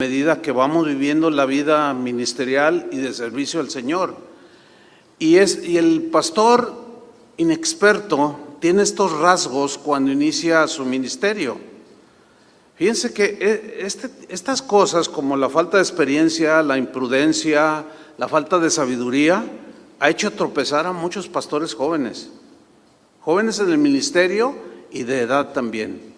medida que vamos viviendo la vida ministerial y de servicio al Señor. Y el pastor inexperto tiene estos rasgos cuando inicia su ministerio. Fíjense que estas cosas, como la falta de experiencia, la imprudencia, la falta de sabiduría, ha hecho tropezar a muchos pastores jóvenes en el ministerio y de edad también.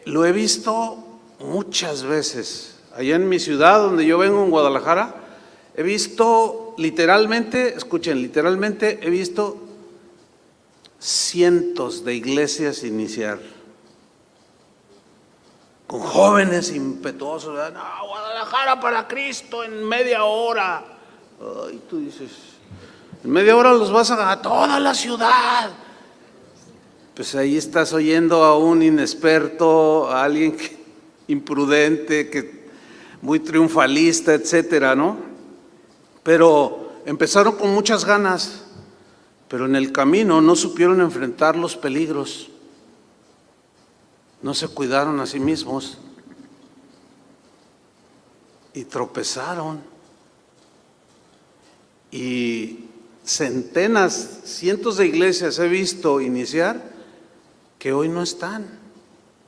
Lo he visto muchas veces. Allá en mi ciudad, donde yo vengo, en Guadalajara, he visto literalmente, escuchen, literalmente he visto cientos de iglesias iniciar con jóvenes impetuosos, ¿verdad? No, Guadalajara para Cristo en media hora. Ay, tú dices, en media hora los vas a toda la ciudad. Pues ahí estás oyendo a un inexperto, a alguien imprudente, muy triunfalista, etcétera, ¿no? Pero empezaron con muchas ganas, pero en el camino no supieron enfrentar los peligros, no se cuidaron a sí mismos y tropezaron. Y centenas, cientos de iglesias he visto iniciar que hoy no están.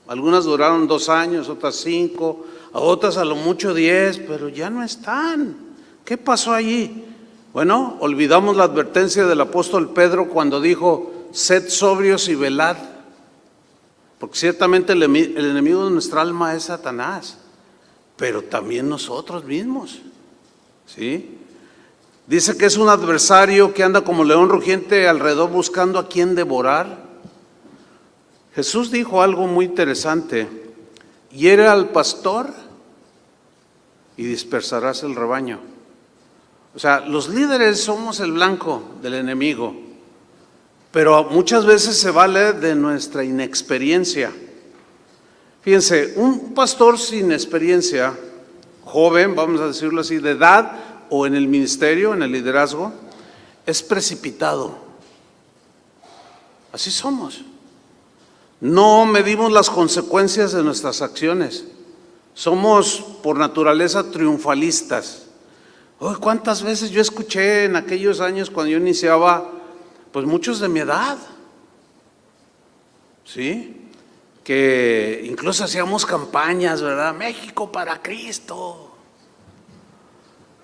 Algunas duraron 2 años, otras 5, a otras a lo mucho 10, pero ya no están. ¿Qué pasó allí? Bueno, olvidamos la advertencia del apóstol Pedro cuando dijo: sed sobrios y velad, porque ciertamente el enemigo de nuestra alma es Satanás, pero también nosotros mismos, ¿sí? Dice que es un adversario que anda como león rugiente alrededor buscando a quien devorar. Jesús dijo algo muy interesante: hiere al pastor y dispersarás el rebaño. O sea, los líderes somos el blanco del enemigo, pero muchas veces se vale de nuestra inexperiencia. Fíjense, un pastor sin experiencia, joven, vamos a decirlo así, de edad o en el ministerio, en el liderazgo, es precipitado. Así somos. No medimos las consecuencias de nuestras acciones. Somos por naturaleza triunfalistas. ¿Cuántas veces yo escuché en aquellos años cuando yo iniciaba, pues muchos de mi edad, ¿sí? Que incluso hacíamos campañas, ¿verdad? México para Cristo,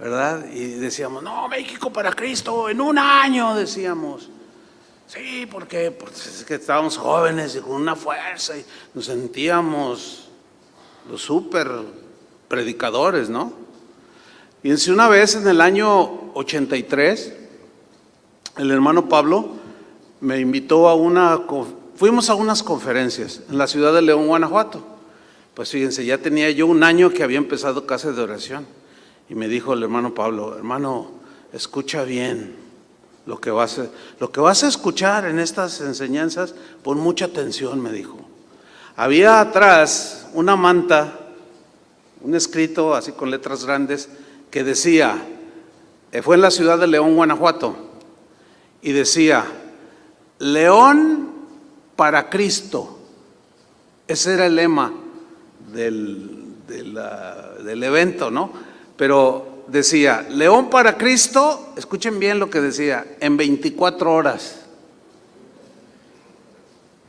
¿verdad? Y decíamos, no, México para Cristo, en 1 año, decíamos. Sí, porque es que estábamos jóvenes y con una fuerza y nos sentíamos los súper predicadores, ¿no? Y una vez en el año 83, el hermano Pablo me invitó fuimos a unas conferencias en la ciudad de León, Guanajuato. Pues fíjense, ya tenía yo 1 año que había empezado casa de oración. Y me dijo el hermano Pablo: hermano, escucha bien lo que vas a escuchar en estas enseñanzas, pon mucha atención, me dijo. Había atrás una manta, un escrito así con letras grandes que decía, fue en la ciudad de León, Guanajuato, y decía: León para Cristo. Ese era el lema del evento, ¿no? Pero decía, León para Cristo, escuchen bien lo que decía, en 24 horas.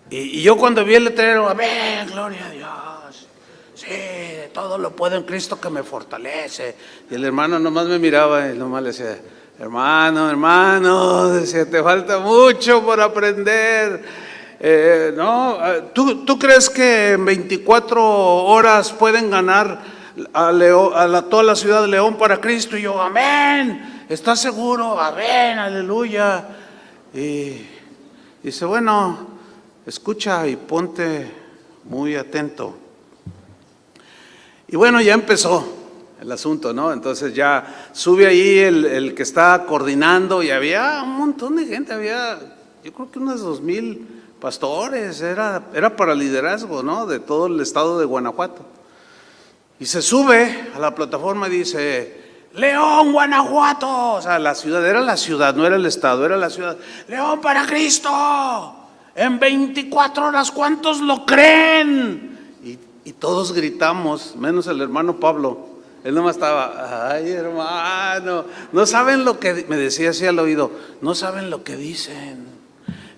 Y yo cuando vi el letrero, amén, gloria a Dios, sí, todo lo puedo en Cristo que me fortalece. Y el hermano nomás me miraba y nomás le decía, hermano, decía, te falta mucho por aprender. No, ¿tú crees que en 24 horas pueden ganar toda la ciudad de León para Cristo? Y yo, amén, ¿estás seguro? Amén, aleluya. Y dice, bueno, escucha y ponte muy atento. Y bueno, ya empezó el asunto, ¿no? Entonces ya sube ahí el que está coordinando y había un montón de gente, yo creo que unos 2,000 pastores, era para liderazgo, ¿no? De todo el estado de Guanajuato. Y se sube a la plataforma y dice, León, Guanajuato, o sea, la ciudad, era la ciudad, no era el estado, era la ciudad. León para Cristo, en 24 horas, ¿cuántos lo creen? Y y todos gritamos, menos el hermano Pablo. Él nomás estaba, ay hermano, no saben lo que, me decía así al oído, no saben lo que dicen.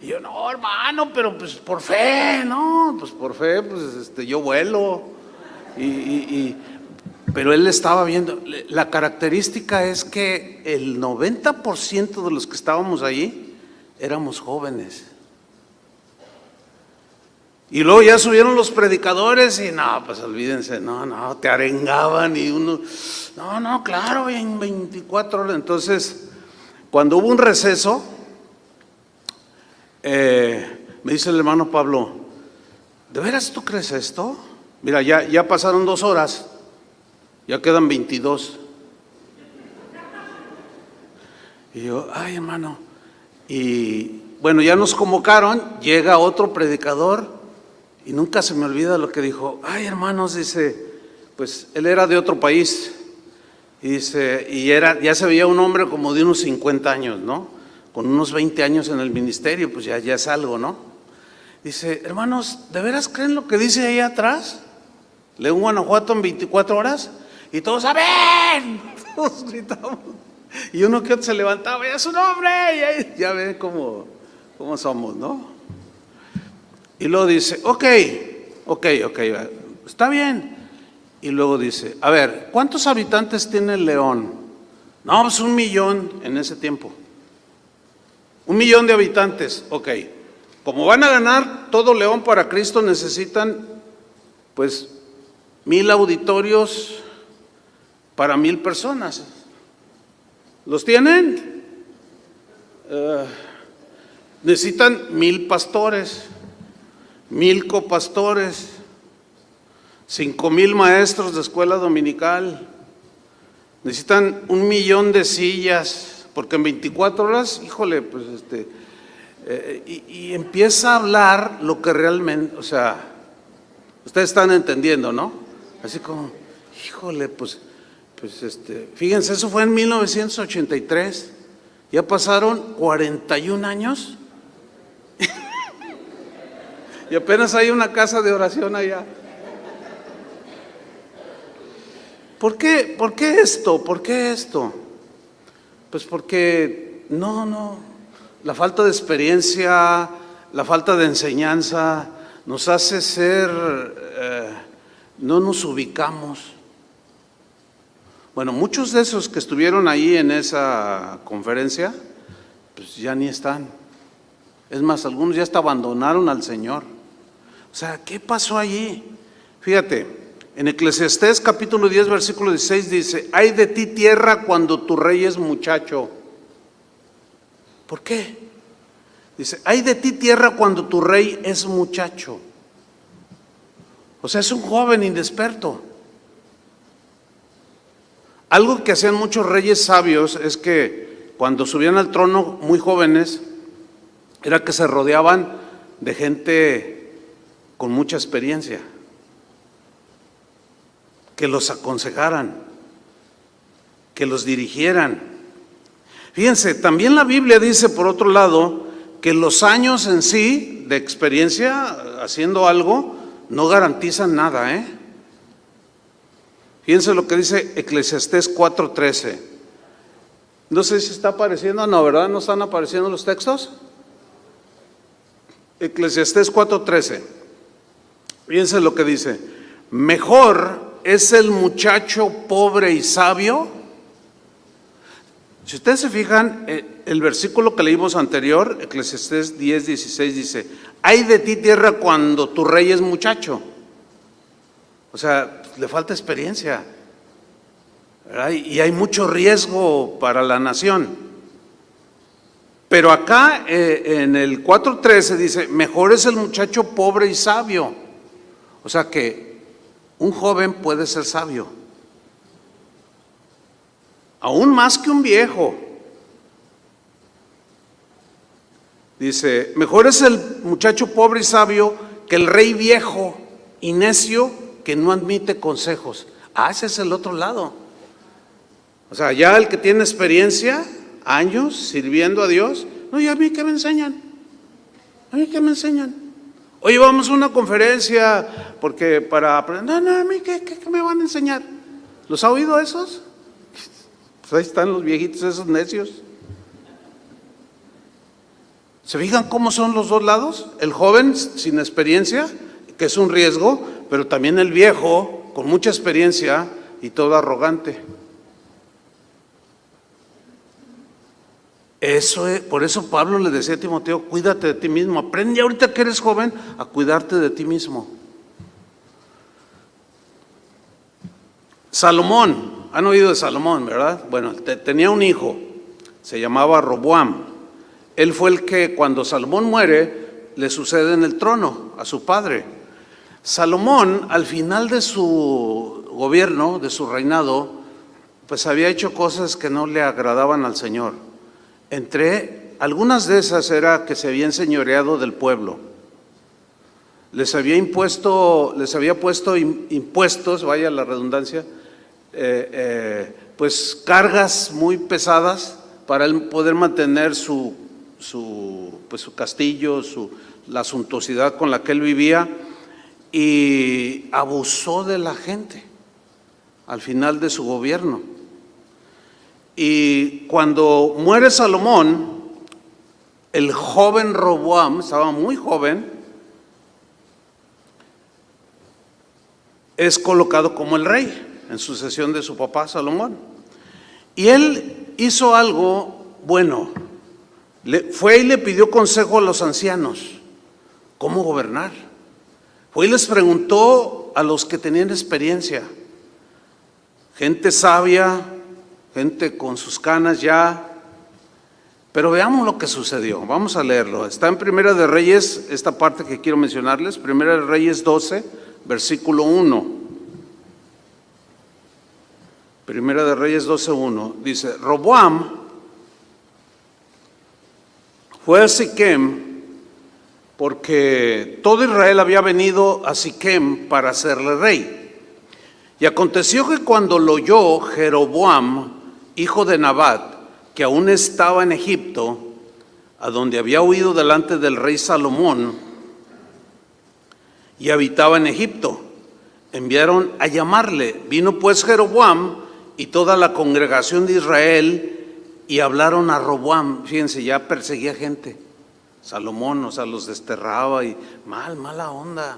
Y yo, no hermano, pero pues por fe, no, pues por fe, pues yo vuelo. Pero él estaba viendo, la característica es que el 90% de los que estábamos allí éramos jóvenes. Y luego ya subieron los predicadores y no, pues olvídense, no, te arengaban y uno, no, claro, en 24 horas. Entonces, cuando hubo un receso, me dice el hermano Pablo, ¿de veras tú crees esto? Mira, ya pasaron 2 horas, ya quedan 22. Y yo, ay hermano, y bueno, ya nos convocaron, llega otro predicador. Y nunca se me olvida lo que dijo, ay hermanos, dice, pues él era de otro país, y dice, ya se veía un hombre como de unos 50 años, ¿no? Con unos 20 años en el ministerio, pues ya es algo, ¿no? Dice, hermanos, ¿de veras creen lo que dice ahí atrás? León, Guanajuato en 24 horas, y todos, ¡amén! Todos gritamos, y uno que otro se levantaba, ¡ya es su nombre! Y ya ven cómo somos, ¿no? Y luego dice, ok, está bien. Y luego dice, a ver, ¿cuántos habitantes tiene León? No, pues 1 millón en ese tiempo. 1 millón de habitantes, ok. Como van a ganar todo León para Cristo, necesitan pues 1000 auditorios para 1000 personas. ¿Los tienen? Necesitan 1000 pastores, 1000 copastores, 5000 maestros de escuela dominical. Necesitan 1 millón de sillas, porque en 24 horas, híjole, pues y empieza a hablar lo que realmente, o sea, ustedes están entendiendo, ¿no? Así como, híjole, pues fíjense, eso fue en 1983, ya pasaron 41 años. Y apenas hay una casa de oración allá. ¿Por qué esto? ¿Por qué esto? Pues porque la falta de experiencia, la falta de enseñanza nos hace no nos ubicamos. Bueno, muchos de esos que estuvieron ahí en esa conferencia, pues ya ni están. Es más, algunos ya hasta abandonaron al Señor. O sea, ¿qué pasó allí? Fíjate, en Eclesiastés capítulo 10, versículo 16 dice, ay de ti tierra cuando tu rey es muchacho. ¿Por qué? Dice, ay de ti tierra cuando tu rey es muchacho. O sea, es un joven inexperto. Algo que hacían muchos reyes sabios es que cuando subían al trono muy jóvenes, era que se rodeaban de gente con mucha experiencia, que los aconsejaran, que los dirigieran. Fíjense, también la Biblia dice, por otro lado, que los años en sí de experiencia haciendo algo no garantizan nada, ¿eh? Fíjense lo que dice Eclesiastés 4:13. No sé si está apareciendo, no, ¿verdad? ¿No están apareciendo los textos? Eclesiastés 4:13. Fíjense lo que dice, mejor es el muchacho pobre y sabio. Si ustedes se fijan, el versículo que leímos anterior, Eclesiastés 10:16 dice, ay de ti tierra cuando tu rey es muchacho. O sea, le falta experiencia, ¿verdad? Y hay mucho riesgo para la nación. Pero acá en el 4:13 dice, mejor es el muchacho pobre y sabio. O sea que un joven puede ser sabio, aún más que un viejo. Dice, mejor es el muchacho pobre y sabio que el rey viejo y necio que no admite consejos. Ese es el otro lado. O sea, ya el que tiene experiencia, años sirviendo a Dios, no, ¿y a mí qué me enseñan? ¿A mí qué me enseñan? Oye, vamos a una conferencia porque para aprender. No, a mí, ¿qué me van a enseñar? ¿Los ha oído esos? Pues ahí están los viejitos, esos necios. ¿Se fijan cómo son los dos lados? El joven sin experiencia, que es un riesgo, pero también el viejo con mucha experiencia y todo arrogante. Por eso Pablo le decía a Timoteo, cuídate de ti mismo, aprende ahorita que eres joven a cuidarte de ti mismo. Salomón, han oído de Salomón, ¿verdad? Bueno, tenía un hijo, se llamaba Roboam. Él fue el que cuando Salomón muere le sucede en el trono a su padre. Salomón, al final de su gobierno, de su reinado, pues había hecho cosas que no le agradaban al Señor. Entre algunas de esas era que se había enseñoreado del pueblo. Les había puesto impuestos, vaya la redundancia, pues cargas muy pesadas para él poder mantener su castillo, la suntuosidad con la que él vivía, y abusó de la gente al final de su gobierno. Y cuando muere Salomón, el joven Roboam, estaba muy joven, es colocado como el rey en sucesión de su papá Salomón. Y él hizo algo bueno. Fue y le pidió consejo a los ancianos, ¿cómo gobernar? Fue y les preguntó a los que tenían experiencia, gente sabia, gente con sus canas ya. Pero veamos lo que sucedió, vamos a leerlo. Está en Primera de Reyes, esta parte que quiero mencionarles, Primera de Reyes 12, versículo 1. Primera de Reyes 12:1, dice, Roboam fue a Siquem porque todo Israel había venido a Siquem para hacerle rey. Y aconteció que cuando lo oyó Jeroboam, hijo de Nabat, que aún estaba en Egipto, a donde había huido delante del rey Salomón, y habitaba en Egipto, enviaron a llamarle. Vino pues Jeroboam y toda la congregación de Israel y hablaron a Roboam. Fíjense, ya perseguía gente. Salomón, o sea, los desterraba y mala onda.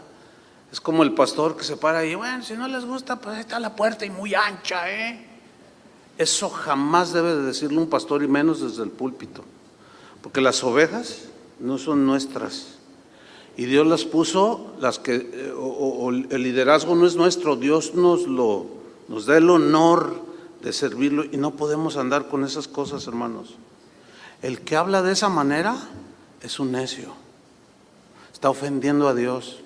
Es como el pastor que se para y, bueno, si no les gusta, pues ahí está la puerta y muy ancha, Eso jamás debe de decirlo un pastor y menos desde el púlpito. Porque las ovejas no son nuestras. Y Dios las puso, el liderazgo no es nuestro, Dios nos da el honor de servirlo y no podemos andar con esas cosas, hermanos. El que habla de esa manera es un necio, está ofendiendo a Dios.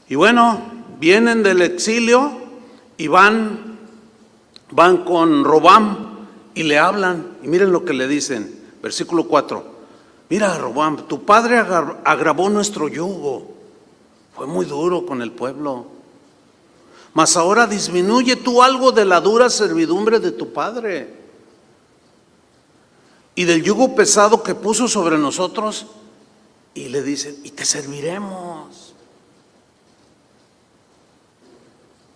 Y bueno, vienen del exilio y van con Roboam y le hablan, y miren lo que le dicen, versículo 4. Mira, Roboam, tu padre agravó nuestro yugo, fue muy duro con el pueblo. Mas ahora disminuye tú algo de la dura servidumbre de tu padre y del yugo pesado que puso sobre nosotros. Y le dicen, y te serviremos.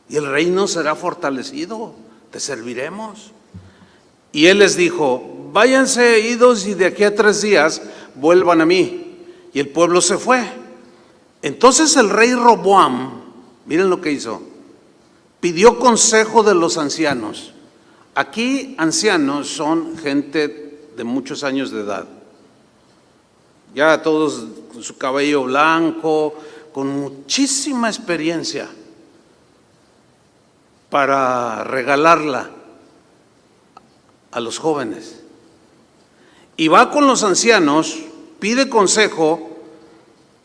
Y el reino será fortalecido, te serviremos. Y él les dijo, váyanse idos y de aquí a 3 días vuelvan a mí. Y el pueblo se fue. Entonces el rey Roboam, miren lo que hizo, pidió consejo de los ancianos. Aquí ancianos son gente de muchos años de edad, ya todos con su cabello blanco, con muchísima experiencia para regalarla a los jóvenes. Y va con los ancianos, pide consejo,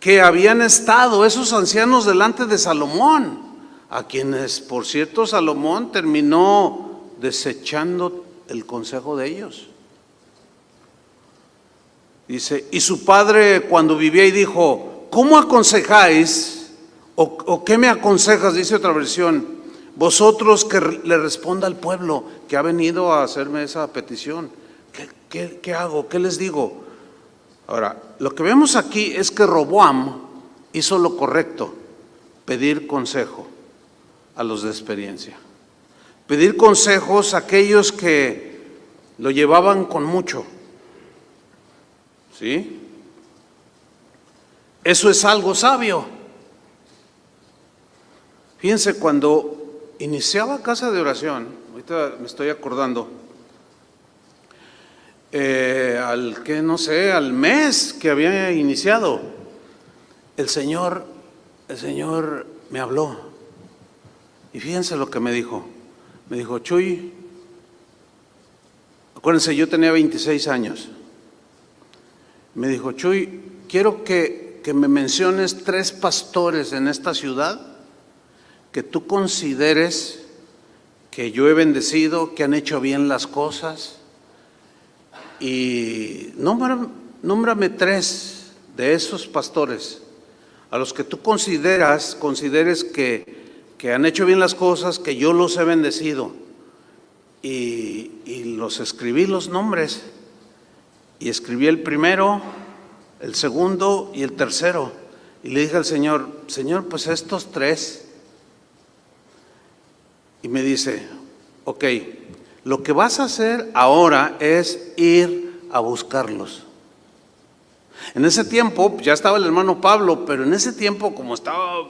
que habían estado esos ancianos delante de Salomón, a quienes, por cierto, Salomón terminó desechando el consejo de ellos. Dice, y su padre cuando vivía y dijo, ¿cómo aconsejáis? ¿O qué me aconsejas? Dice otra versión, vosotros que le responda al pueblo que ha venido a hacerme esa petición. ¿Qué hago? ¿Qué les digo? Ahora, lo que vemos aquí es que Roboam hizo lo correcto, pedir consejo a los de experiencia. Pedir consejos a aquellos que lo llevaban con mucho. ¿Sí? Eso es algo sabio. Fíjense, cuando iniciaba Casa de Oración, ahorita me estoy acordando, al mes que había iniciado, el Señor me habló. Y fíjense lo que me dijo. Me dijo: Chuy, acuérdense, yo tenía 26 años. Me dijo: Chuy, quiero que me menciones 3 pastores en esta ciudad que tú consideres que yo he bendecido, que han hecho bien las cosas. Y nómbrame 3 de esos pastores a los que tú consideres que han hecho bien las cosas, que yo los he bendecido. Y los escribí los nombres. Y escribí el primero, el segundo y el tercero. Y le dije al Señor: Señor, pues estos 3. Y me dice: ok, lo que vas a hacer ahora es ir a buscarlos. En ese tiempo, ya estaba el hermano Pablo, pero en ese tiempo, como estaba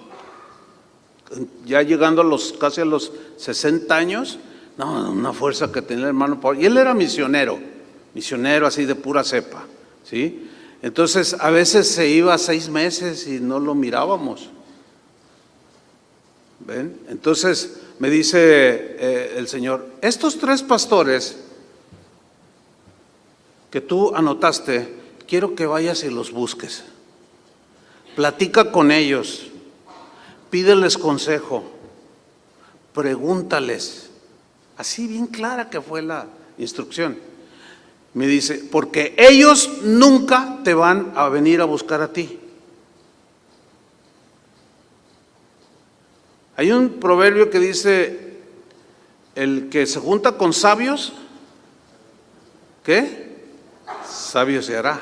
ya llegando casi a los 60 años, no, una fuerza que tenía el hermano Pablo. Y él era misionero así de pura cepa, ¿sí? Entonces, a veces se iba 6 meses y no lo mirábamos. ¿Ven? Entonces, me dice el Señor: estos 3 pastores que tú anotaste, quiero que vayas y los busques. Platica con ellos, pídeles consejo, pregúntales. Así bien clara que fue la instrucción. Me dice: porque ellos nunca te van a venir a buscar a ti. Hay un proverbio que dice: el que se junta con sabios, ¿qué? Sabio se hará.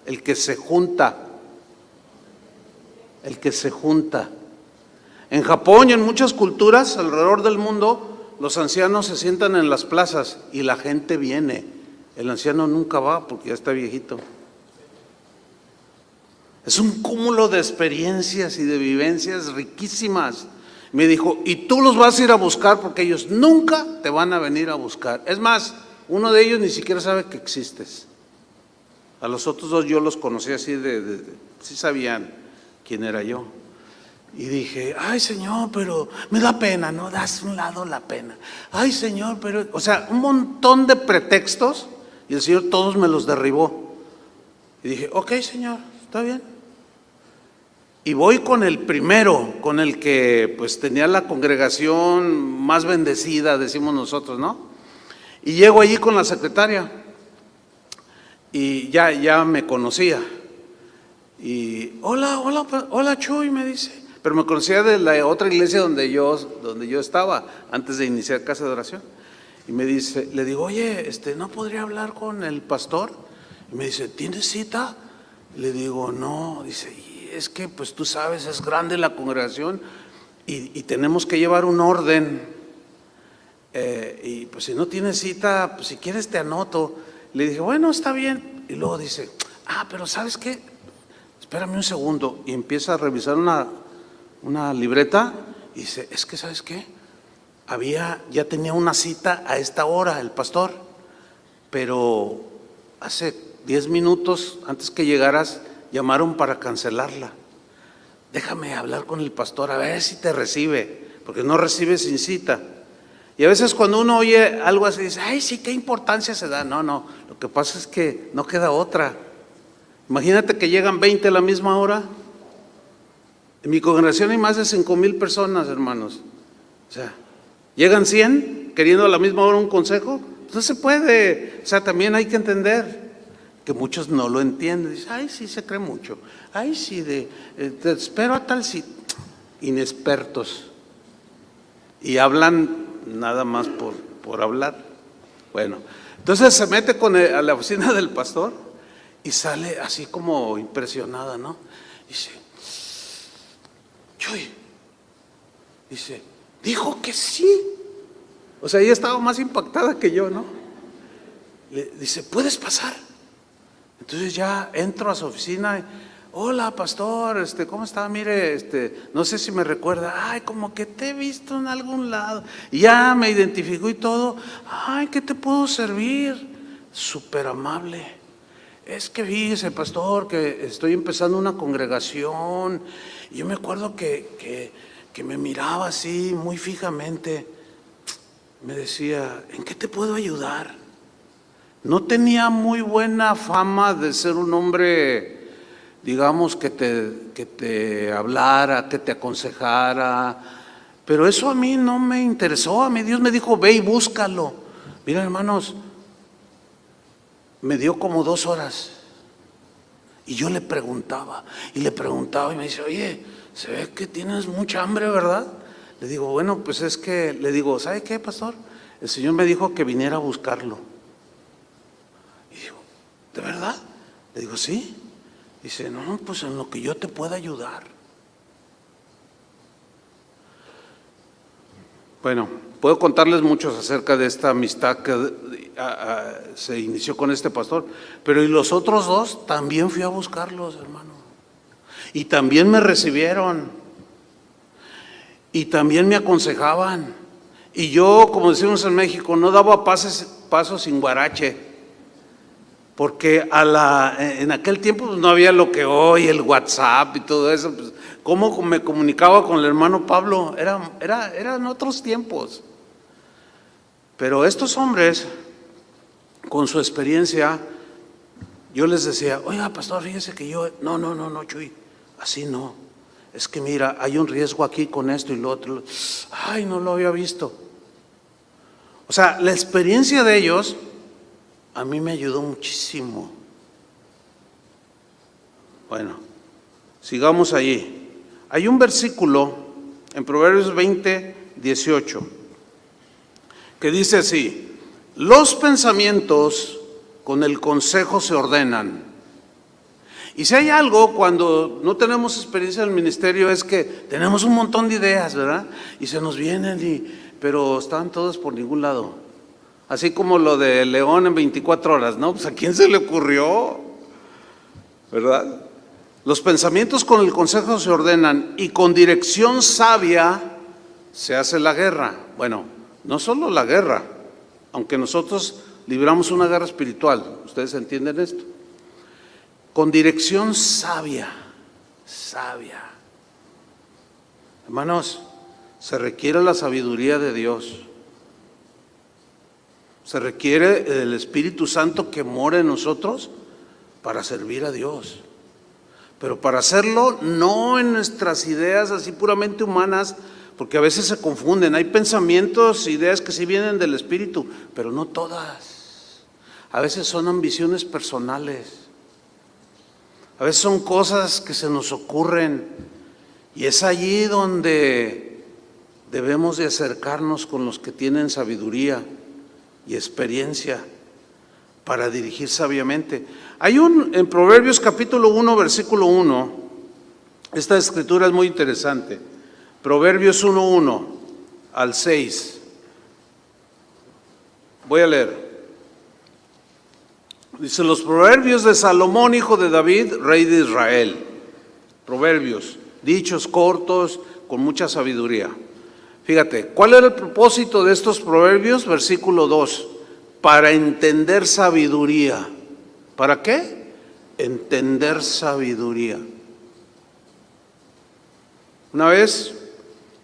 El que se junta. En Japón y en muchas culturas alrededor del mundo, los ancianos se sientan en las plazas y la gente viene. El anciano nunca va porque ya está viejito. Es un cúmulo de experiencias y de vivencias riquísimas. Me dijo: y tú los vas a ir a buscar porque ellos nunca te van a venir a buscar. Es más, uno de ellos ni siquiera sabe que existes. A los otros 2 yo los conocí así sí sabían quién era yo. Y dije: ay, Señor, pero me da pena, ¿no? Das a un lado la pena. Ay, Señor, pero... O sea, un montón de pretextos, y el Señor todos me los derribó. Y dije: ok, Señor, está bien. Y voy con el primero, con el que pues tenía la congregación más bendecida, decimos nosotros, ¿no? Y llego allí con la secretaria y ya me conocía. Y hola Chuy, me dice. Pero me conocía de la otra iglesia donde yo estaba antes de iniciar Casa de Oración. Y me dice, le digo: oye, ¿no podría hablar con el pastor? Y me dice: ¿tienes cita? Le digo: no. Dice: y es que pues tú sabes, es grande la congregación y tenemos que llevar un orden. Y pues si no tienes cita, pues si quieres te anoto. Le dije: bueno, está bien. Y luego dice: pero ¿sabes qué? Espérame un segundo. Y empieza a revisar una libreta y dice: es que ¿sabes qué? Ya tenía una cita a esta hora el pastor, pero hace 10 minutos antes que llegaras llamaron para cancelarla. Déjame hablar con el pastor a ver si te recibe, porque no recibe sin cita. Y a veces cuando uno oye algo así dice: ay, sí, qué importancia se da. No, lo que pasa es que no queda otra. Imagínate que llegan 20 a la misma hora. En mi congregación hay más de 5,000 personas, hermanos. O sea, llegan 100 queriendo a la misma hora un consejo. No se puede. O sea, también hay que entender que muchos no lo entienden. Dicen: ay, sí, se cree mucho. Ay, sí, te espero a tal sitio. Inexpertos. Y hablan nada más por hablar. Bueno, entonces se mete a la oficina del pastor y sale así como impresionada, ¿no? Dice, Chuy, dice, dijo que sí. O sea, ella estaba más impactada que yo, ¿no? Le dice, ¿puedes pasar? Entonces ya entro a su oficina. Hola, pastor, ¿cómo está? Mire, no sé si me recuerda. Ay, como que te he visto en algún lado. Y ya me identificó y todo. Ay, ¿qué te puedo servir? Súper amable. Es que fíjese, pastor, que estoy empezando una congregación. Y yo me acuerdo que me miraba así muy fijamente. Me decía, ¿en qué te puedo ayudar? No tenía muy buena fama de ser un hombre, digamos, que te hablara, que te aconsejara, pero eso a mí no me interesó. A mí Dios me dijo, ve y búscalo. Miren, hermanos, me dio como 2 horas y yo le preguntaba y me dice, oye, se ve que tienes mucha hambre, ¿verdad? Le digo, bueno, pues es que, le digo, ¿sabe qué, pastor? El Señor me dijo que viniera a buscarlo. Y digo, ¿de verdad? Le digo, sí. Dice, no, pues en lo que yo te pueda ayudar. Bueno, puedo contarles muchos acerca de esta amistad que se inició con este pastor, pero y los otros 2 también fui a buscarlos, hermano. Y también me recibieron. Y también me aconsejaban. Y yo, como decimos en México, no daba pasos sin guarache. Porque en aquel tiempo pues, no había lo que hoy, el WhatsApp y todo eso. Pues, ¿cómo me comunicaba con el hermano Pablo? Eran otros tiempos. Pero estos hombres, con su experiencia, yo les decía, oiga, pastor, fíjese que yo, no, Chuy, así no. Es que mira, hay un riesgo aquí con esto y lo otro. Ay, no lo había visto. O sea, la experiencia de ellos a mí me ayudó muchísimo. Bueno, sigamos allí. Hay un versículo en Proverbios 20:18 que dice así: los pensamientos con el consejo se ordenan. Y si hay algo cuando no tenemos experiencia en el ministerio es que tenemos un montón de ideas, ¿verdad? Y se nos vienen, pero están todas por ningún lado. Así como lo de León en 24 horas, ¿no? Pues ¿a quién se le ocurrió? ¿Verdad? Los pensamientos con el consejo se ordenan y con dirección sabia se hace la guerra. Bueno, no solo la guerra, aunque nosotros libramos una guerra espiritual. ¿Ustedes entienden esto? Con dirección sabia. Hermanos, se requiere la sabiduría de Dios. Se requiere el Espíritu Santo que mora en nosotros para servir a Dios. Pero para hacerlo no en nuestras ideas así puramente humanas, porque a veces se confunden. Hay pensamientos, ideas que sí vienen del Espíritu, pero no todas. A veces son ambiciones personales. A veces son cosas que se nos ocurren y es allí donde debemos de acercarnos con los que tienen sabiduría y experiencia para dirigir sabiamente. Hay en Proverbios capítulo 1, versículo 1, esta escritura es muy interesante. Proverbios 1:1 al 6. Voy a leer. Dice: los proverbios de Salomón, hijo de David, rey de Israel. Proverbios, dichos cortos, con mucha sabiduría. Fíjate, ¿cuál era el propósito de estos proverbios? Versículo 2, para entender sabiduría. ¿Para qué? Entender sabiduría. Una vez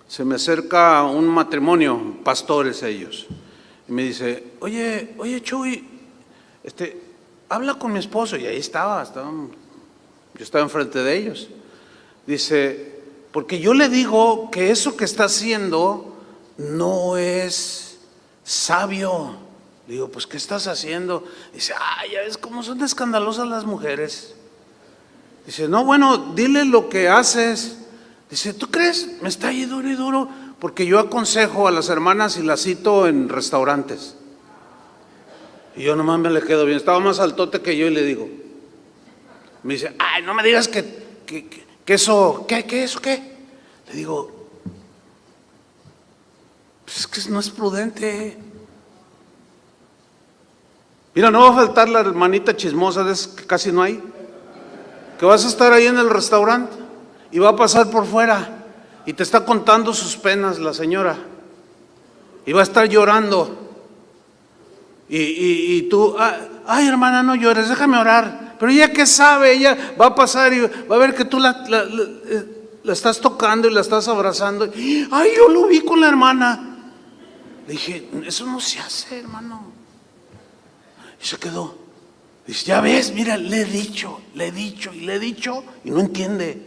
se me acerca un matrimonio, pastores ellos, y me dice, oye Chuy, habla con mi esposo. Y ahí yo estaba enfrente de ellos. Dice, porque yo le digo que eso que está haciendo no es sabio. Digo, pues ¿qué estás haciendo? Dice, ya ves cómo son escandalosas las mujeres. Dice, no, bueno, dile lo que haces. Dice, ¿tú crees? Me está ahí duro y duro, porque yo aconsejo a las hermanas y las cito en restaurantes. Y yo nomás me le quedo bien, estaba más altote que yo y le digo, Me dice, ay, no me digas que eso, ¿qué eso qué? Le digo, pues es que no es prudente. Mira, no va a faltar la hermanita chismosa de esas que casi no hay, que vas a estar ahí en el restaurante y va a pasar por fuera y te está contando sus penas la señora y va a estar llorando y tú, ay hermana, no llores, déjame orar. Pero ella qué sabe, ella va a pasar y va a ver que tú la estás tocando y la estás abrazando. Ay, yo lo vi con la hermana. Le dije, eso no se hace, hermano. Y se quedó. Dice, ya ves, mira, le he dicho y no entiende.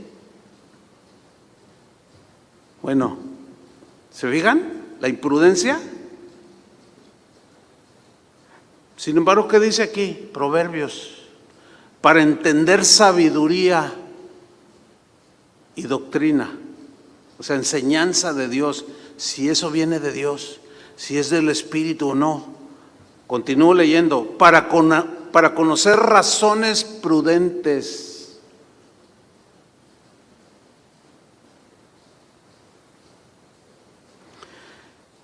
Bueno, ¿se fijan? La imprudencia. Sin embargo, ¿qué dice aquí? Proverbios. Para entender sabiduría y doctrina, o sea, enseñanza de Dios, si eso viene de Dios, si es del Espíritu o no. Continúo leyendo, para conocer razones prudentes.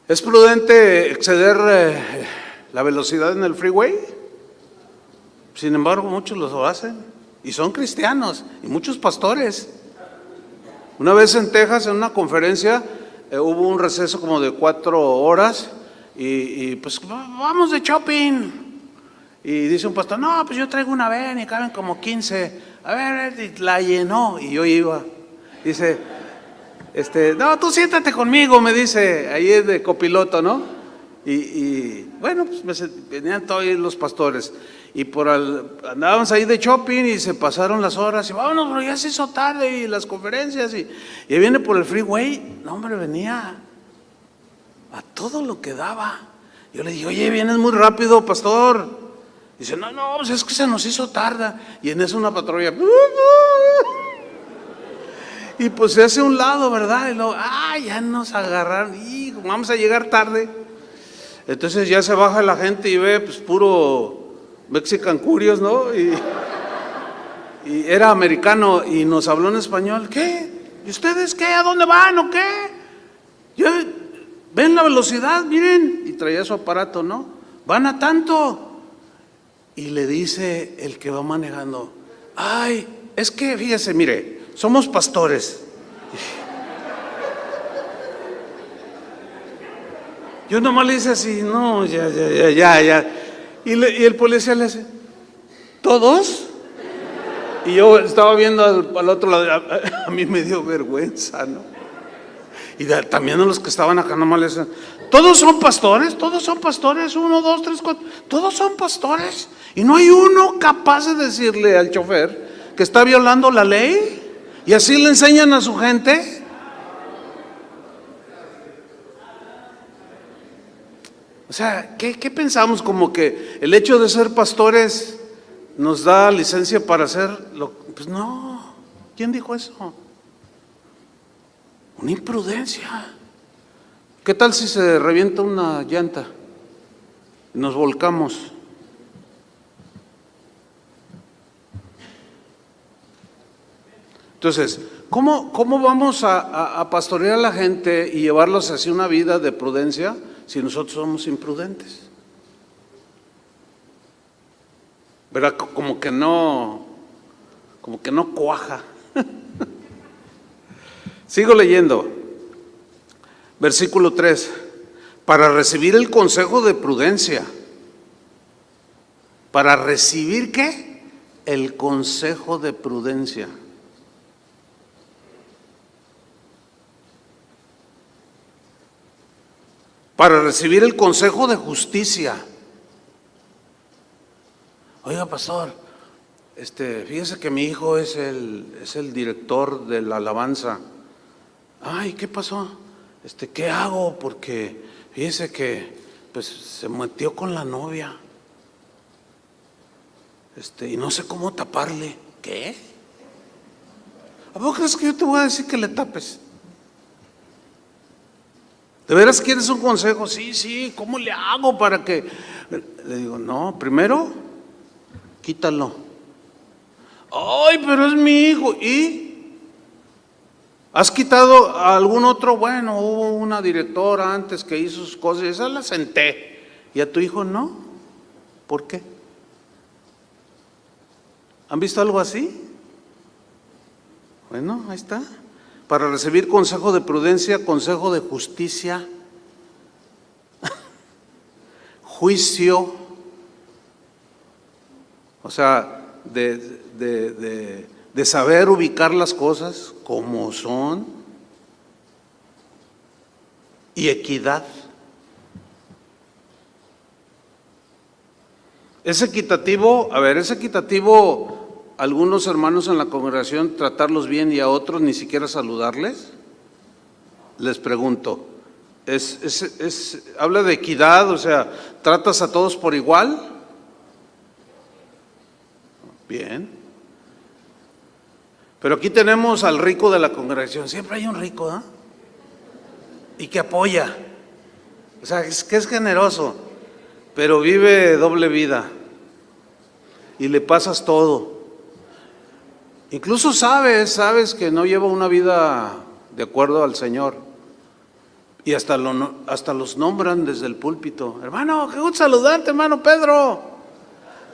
¿Es prudente exceder la velocidad en el freeway? Sin embargo, muchos lo hacen y son cristianos y muchos pastores. Una vez en Texas, en una conferencia, hubo un receso como de 4 horas y pues vamos de shopping. Y dice un pastor, no, pues yo traigo una van y caben como 15. A ver, y la llenó y yo iba. Dice, no, tú siéntate conmigo, me dice, ahí es de copiloto, ¿no? Y bueno, pues venían todos los pastores. Y andábamos ahí de shopping y se pasaron las horas y vámonos, pero ya se hizo tarde y las conferencias y viene por el freeway. No, hombre, venía a todo lo que daba. Yo le dije, oye, vienes muy rápido, pastor. Dice, no, pues es que se nos hizo tarde. Y en eso una patrulla. Y pues se hace a un lado, ¿verdad? Y luego, ya nos agarraron. Y vamos a llegar tarde. Entonces ya se baja la gente y ve pues puro Mexican Curious, ¿no? Y era americano y nos habló en español. ¿Qué? ¿Y ustedes qué? ¿A dónde van o qué? ¿Ven la velocidad? Miren. Y traía su aparato, ¿no? Van a tanto. Y le dice el que va manejando, ay, es que fíjese, mire, somos pastores. Yo nomás le hice así, no, ya. Y el policía le hace, ¿todos? Y yo estaba viendo al otro lado, a mí me dio vergüenza, ¿no? Y también a los que estaban acá nomás le decían, ¿todos son pastores? 1, 2, 3, 4, todos son pastores. Y no hay uno capaz de decirle al chofer que está violando la ley. Y así le enseñan a su gente. O sea, ¿qué pensamos? Como que el hecho de ser pastores nos da licencia para hacerlo. Pues no, ¿quién dijo eso? Una imprudencia. ¿Qué tal si se revienta una llanta y nos volcamos? Entonces, ¿cómo vamos a pastorear a la gente y llevarlos hacia una vida de prudencia si nosotros somos imprudentes? ¿Verdad? Como que no cuaja. Sigo leyendo. Versículo 3. Para recibir el consejo de prudencia. ¿Para recibir qué? El consejo de prudencia. Para recibir el consejo de justicia. Oiga, pastor, fíjese que mi hijo es el director de la alabanza. Ay, ¿qué pasó? ¿Qué hago? Porque fíjese que pues se metió con la novia. Y no sé cómo taparle. ¿Qué? ¿A poco crees que yo te voy a decir que le tapes? ¿De veras quieres un consejo? Sí, ¿cómo le hago para que? Le digo, no, primero, quítalo. Ay, pero es mi hijo. ¿Y has quitado a algún otro? Bueno, hubo una directora antes que hizo sus cosas y esa la senté. ¿Y a tu hijo no? ¿Por qué? ¿Han visto algo así? Bueno, ahí está. Para recibir consejo de prudencia, consejo de justicia, juicio, o sea, de saber ubicar las cosas como son, y equidad. Es equitativo, es equitativo a algunos hermanos en la congregación tratarlos bien y a otros ni siquiera saludarles. Les pregunto, habla de equidad, o sea, ¿tratas a todos por igual? Bien. Pero aquí tenemos al rico de la congregación. Siempre hay un rico, ¿eh? Y que apoya. O sea, que es generoso, pero vive doble vida. Y le pasas todo. Incluso sabes que no lleva una vida de acuerdo al Señor. Y hasta los nombran desde el púlpito. Hermano, qué gusto saludarte, hermano Pedro.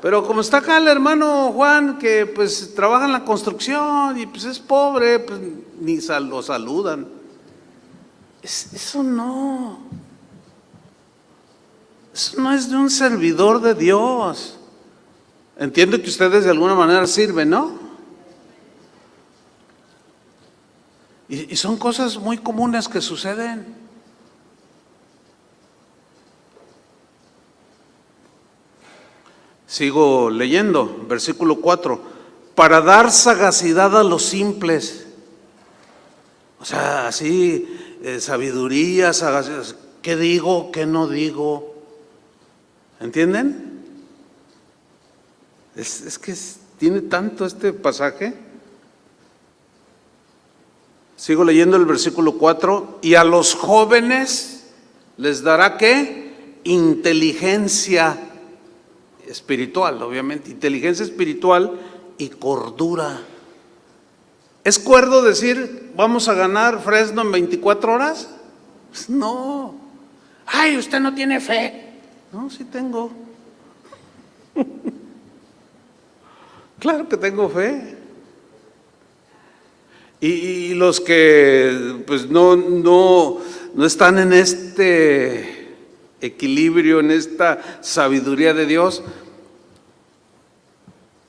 Pero como está acá el hermano Juan, que pues trabaja en la construcción y pues es pobre, pues ni lo saludan. Eso no es de un servidor de Dios. Entiendo que ustedes de alguna manera sirven, ¿no? Y son cosas muy comunes que suceden. Sigo leyendo, versículo 4. Para dar sagacidad a los simples. O sea, así, sabiduría, sagacidad. ¿Qué digo? ¿Qué no digo? ¿Entienden? Es que tiene tanto este pasaje. Sigo leyendo el versículo 4. Y a los jóvenes les dará ¿qué? Inteligencia espiritual, obviamente. Inteligencia espiritual y cordura. ¿Es cuerdo decir vamos a ganar Fresno en 24 horas? Pues no. Ay, usted no tiene fe. No, sí tengo. Claro que tengo fe. Y los que pues no están en este equilibrio, en esta sabiduría de Dios,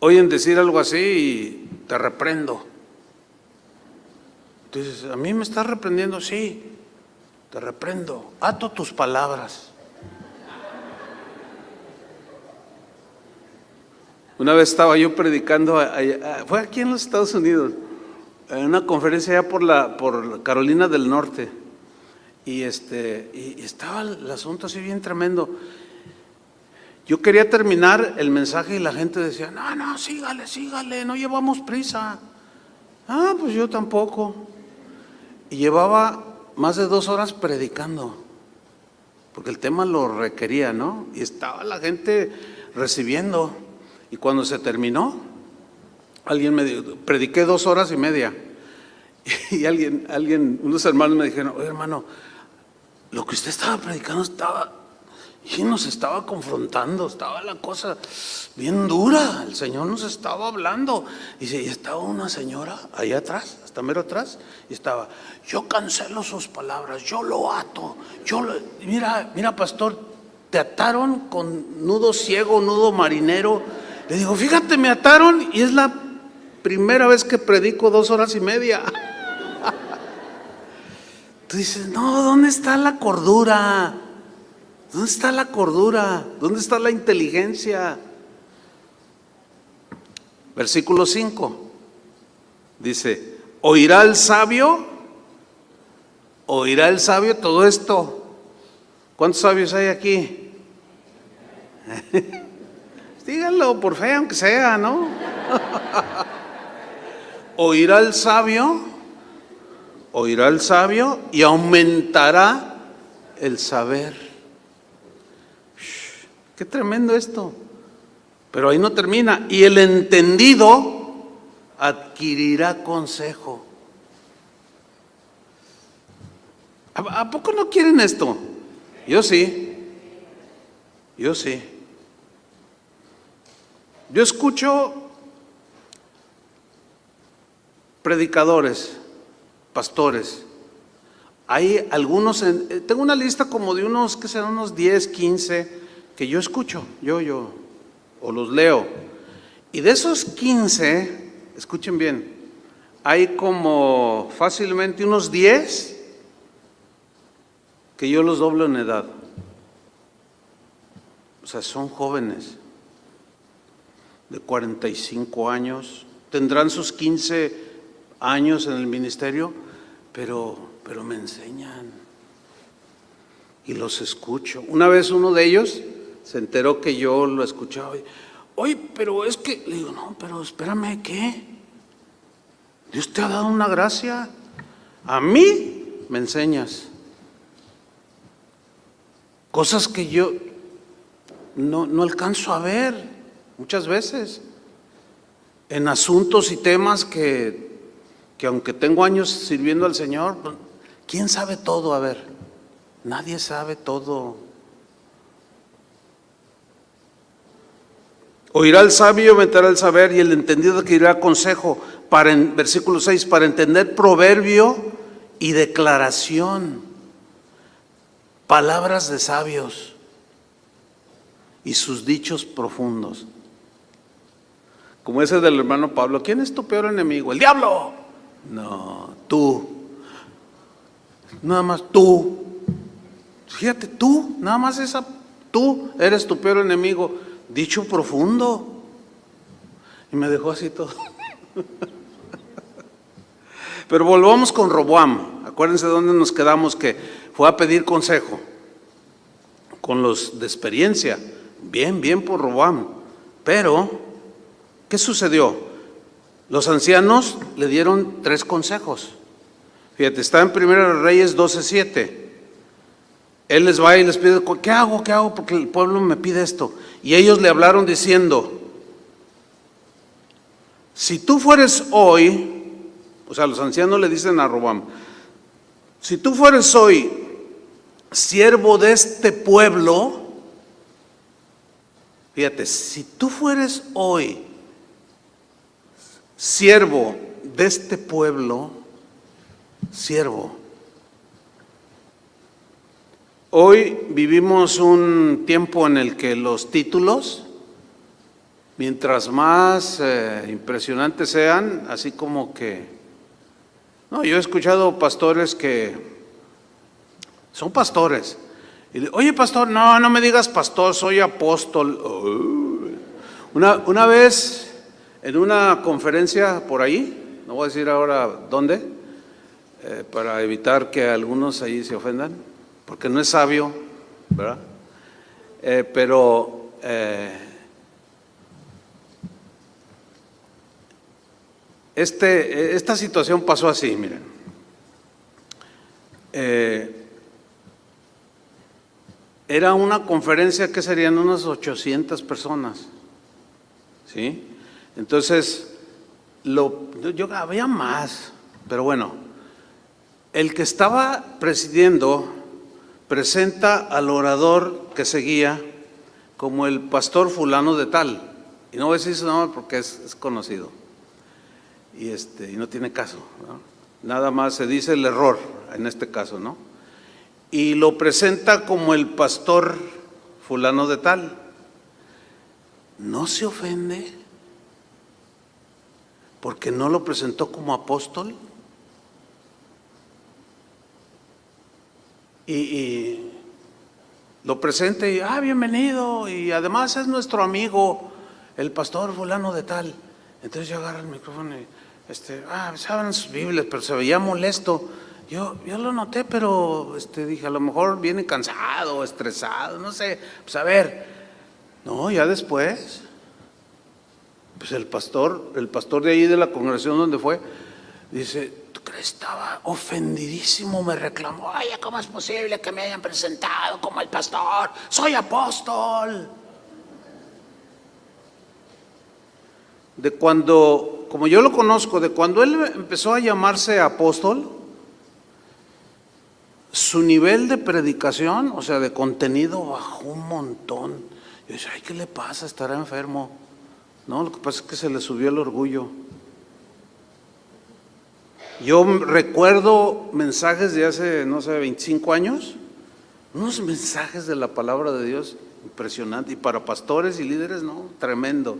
oyen decir algo así y te reprendo. Entonces, ¿a mí me estás reprendiendo? Sí, te reprendo. Ato tus palabras. Una vez estaba yo predicando, fue aquí en los Estados Unidos, en una conferencia allá por Carolina del Norte, y estaba el asunto así bien tremendo. Yo quería terminar el mensaje y la gente decía, no, sígale, no llevamos prisa. Pues yo tampoco. Y llevaba más de 2 horas predicando, porque el tema lo requería, ¿no? Y estaba la gente recibiendo. Y cuando se terminó, alguien me dijo, prediqué 2 horas y media. Y unos hermanos me dijeron, oye hermano, lo que usted estaba predicando nos estaba confrontando, estaba la cosa bien dura, el Señor nos estaba hablando. Y estaba una señora allá atrás, hasta mero atrás, y estaba, yo cancelo sus palabras, yo lo ato, mira pastor, te ataron con nudo ciego, nudo marinero. Le digo, fíjate, me ataron y es la primera vez que predico 2 horas y media. Tú dices, no, ¿dónde está la cordura? ¿Dónde está la cordura? ¿Dónde está la inteligencia? Versículo 5 dice, ¿oirá el sabio todo esto? ¿Cuántos sabios hay aquí? Díganlo por fe, aunque sea, ¿no? Oirá el sabio y aumentará el saber. Qué tremendo esto. Pero ahí no termina. Y el entendido adquirirá consejo. ¿A poco no quieren esto? Yo sí. Yo sí. Yo escucho predicadores, pastores. Hay algunos, tengo una lista como de unos, que serán unos 10, 15, que yo escucho, o los leo. Y de esos 15, escuchen bien, hay como fácilmente unos 10 que yo los doblo en edad. O sea, son jóvenes de 45 años, tendrán sus 15 años en el ministerio, pero me enseñan y los escucho. Una vez uno de ellos se enteró que yo lo escuchaba. Oye, pero es que, le digo, no, pero espérame, ¿qué? Dios te ha dado una gracia. A mí me enseñas cosas que yo no alcanzo a ver muchas veces en asuntos y temas que aunque tengo años sirviendo al Señor, ¿quién sabe todo? A ver, nadie sabe todo. Oirá el sabio, aumentará el saber, y el entendido adquirirá consejo, en versículo 6, para entender proverbio y declaración, palabras de sabios y sus dichos profundos. Como ese del hermano Pablo, ¿quién es tu peor enemigo? El diablo. No, tú. Nada más tú. Fíjate, tú, nada más tú eres tu peor enemigo. Dicho profundo. Y me dejó así todo. Pero volvamos con Roboam. Acuérdense dónde nos quedamos, que fue a pedir consejo con los de experiencia. Bien por Roboam. Pero, ¿qué sucedió? Los ancianos le dieron 3 consejos. Fíjate, está en 1 Reyes 12:7. Él les va y les pide, ¿qué hago? Porque el pueblo me pide esto. Y ellos le hablaron diciendo, si tú fueres hoy, o sea, los ancianos le dicen a Roboam, si tú fueres hoy siervo de este pueblo, fíjate, si tú fueres hoy siervo de este pueblo, siervo. Hoy vivimos un tiempo en el que los títulos, mientras más impresionantes sean, así como que, no, yo he escuchado pastores que son pastores. Y oye, pastor, no me digas pastor, soy apóstol. Una vez en una conferencia por ahí, no voy a decir ahora dónde, para evitar que algunos ahí se ofendan, porque no es sabio, ¿verdad? Pero esta situación pasó así, miren. Era una conferencia que serían unas 800 personas, ¿sí? Entonces, yo había más, pero bueno, el que estaba presidiendo presenta al orador que seguía como el pastor fulano de tal, y no voy a decir su nombre porque es conocido, y no tiene caso, ¿no? Nada más se dice el error en este caso, ¿no? Y lo presenta como el pastor fulano de tal. No se ofende porque no lo presentó como apóstol. Y lo presenta y, bienvenido, y además es nuestro amigo, el pastor fulano de tal. Entonces yo agarro el micrófono y, saben sus Biblias, pero se veía molesto. Yo lo noté, pero dije, a lo mejor viene cansado, estresado, no sé, pues a ver. No, ya después, pues el pastor de ahí de la congregación donde fue, dice, ¿tú crees? Estaba ofendidísimo, me reclamó, ay, ¿cómo es posible que me hayan presentado como el pastor? Soy apóstol. De cuando como yo lo conozco, de cuando él empezó a llamarse apóstol, su nivel de predicación, o sea, de contenido, bajó un montón. Yo decía, ay, ¿qué le pasa? ¿Estará enfermo? No, lo que pasa es que se le subió el orgullo. Yo recuerdo mensajes de hace, no sé, 25 años, unos mensajes de la palabra de Dios impresionantes, y para pastores y líderes, no, tremendo.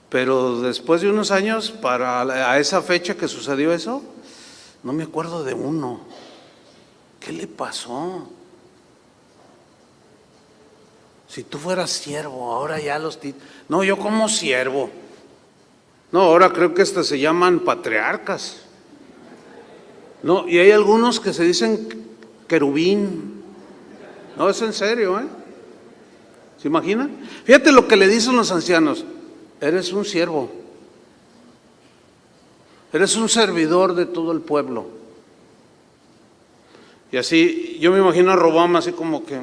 Pero después de unos años, a esa fecha que sucedió eso, no me acuerdo de uno. ¿Qué le pasó? Si tú fueras siervo, ahora ya no, yo como siervo. No, ahora creo que se llaman patriarcas. No, y hay algunos que se dicen querubín. No, es en serio, ¿eh? ¿Se imaginan? Fíjate lo que le dicen los ancianos: eres un siervo, eres un servidor de todo el pueblo. Y así, yo me imagino a Robam así como que,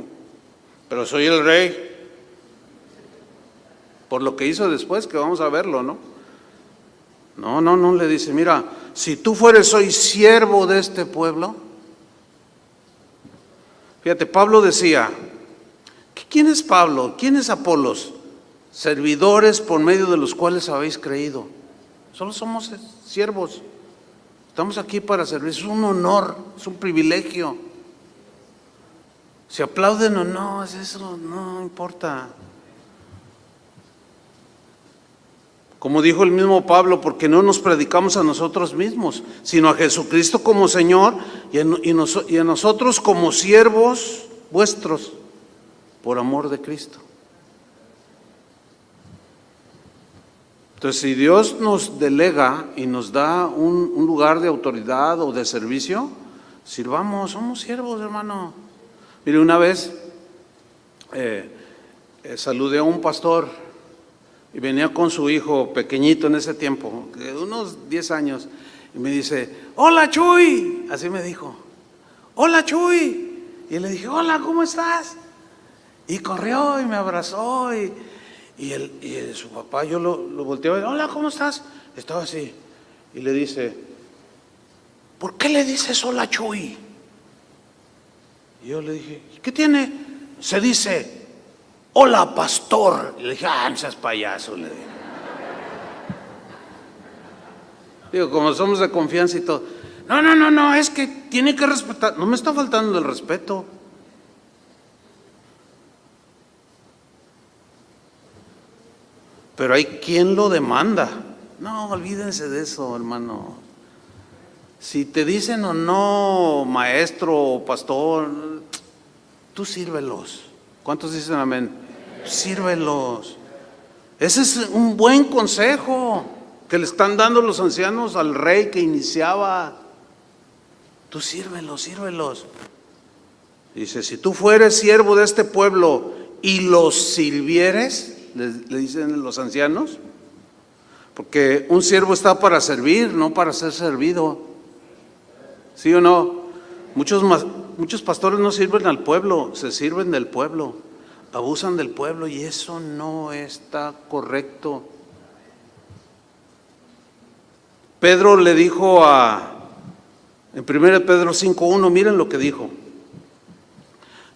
pero soy el rey, por lo que hizo después, que vamos a verlo, ¿no? No, le dice, mira, si tú fueres hoy siervo de este pueblo. Fíjate, Pablo decía, ¿quién es Pablo? ¿Quién es Apolos? Servidores por medio de los cuales habéis creído. Solo somos siervos. Estamos aquí para servir. Es un honor, es un privilegio. Si aplauden o no, eso no importa. Como dijo el mismo Pablo, porque no nos predicamos a nosotros mismos, sino a Jesucristo como Señor y a nosotros como siervos vuestros, por amor de Cristo. Entonces, si Dios nos delega y nos da un lugar de autoridad o de servicio, sirvamos, somos siervos, hermano. Mire, una vez saludé a un pastor y venía con su hijo pequeñito en ese tiempo, de unos 10 años, y me dice, hola Chuy, así me dijo, hola Chuy. Y le dije, hola, ¿cómo estás? Y corrió y me abrazó y su papá, yo lo volteé a ver, hola, ¿cómo estás? Estaba así, y le dice, ¿por qué le dices hola Chuy? Y yo le dije, ¿qué tiene? Se dice, hola pastor. Y le dije, no seas payaso, le dije. Digo, como somos de confianza y todo. No, es que tiene que respetar. No me está faltando el respeto. Pero hay quien lo demanda. No, olvídense de eso, hermano. Si te dicen o no, maestro o pastor, tú sírvelos. ¿Cuántos dicen amén? Sírvelos. Ese es un buen consejo que le están dando los ancianos al rey que iniciaba. Tú sírvelos. Dice, si tú fueres siervo de este pueblo y los sirvieres, le dicen los ancianos, porque un siervo está para servir, no para ser servido. ¿Sí o no? Muchos pastores no sirven al pueblo, se sirven del pueblo, abusan del pueblo, y eso no está correcto. Pedro le dijo en 1 Pedro 5:1, miren lo que dijo.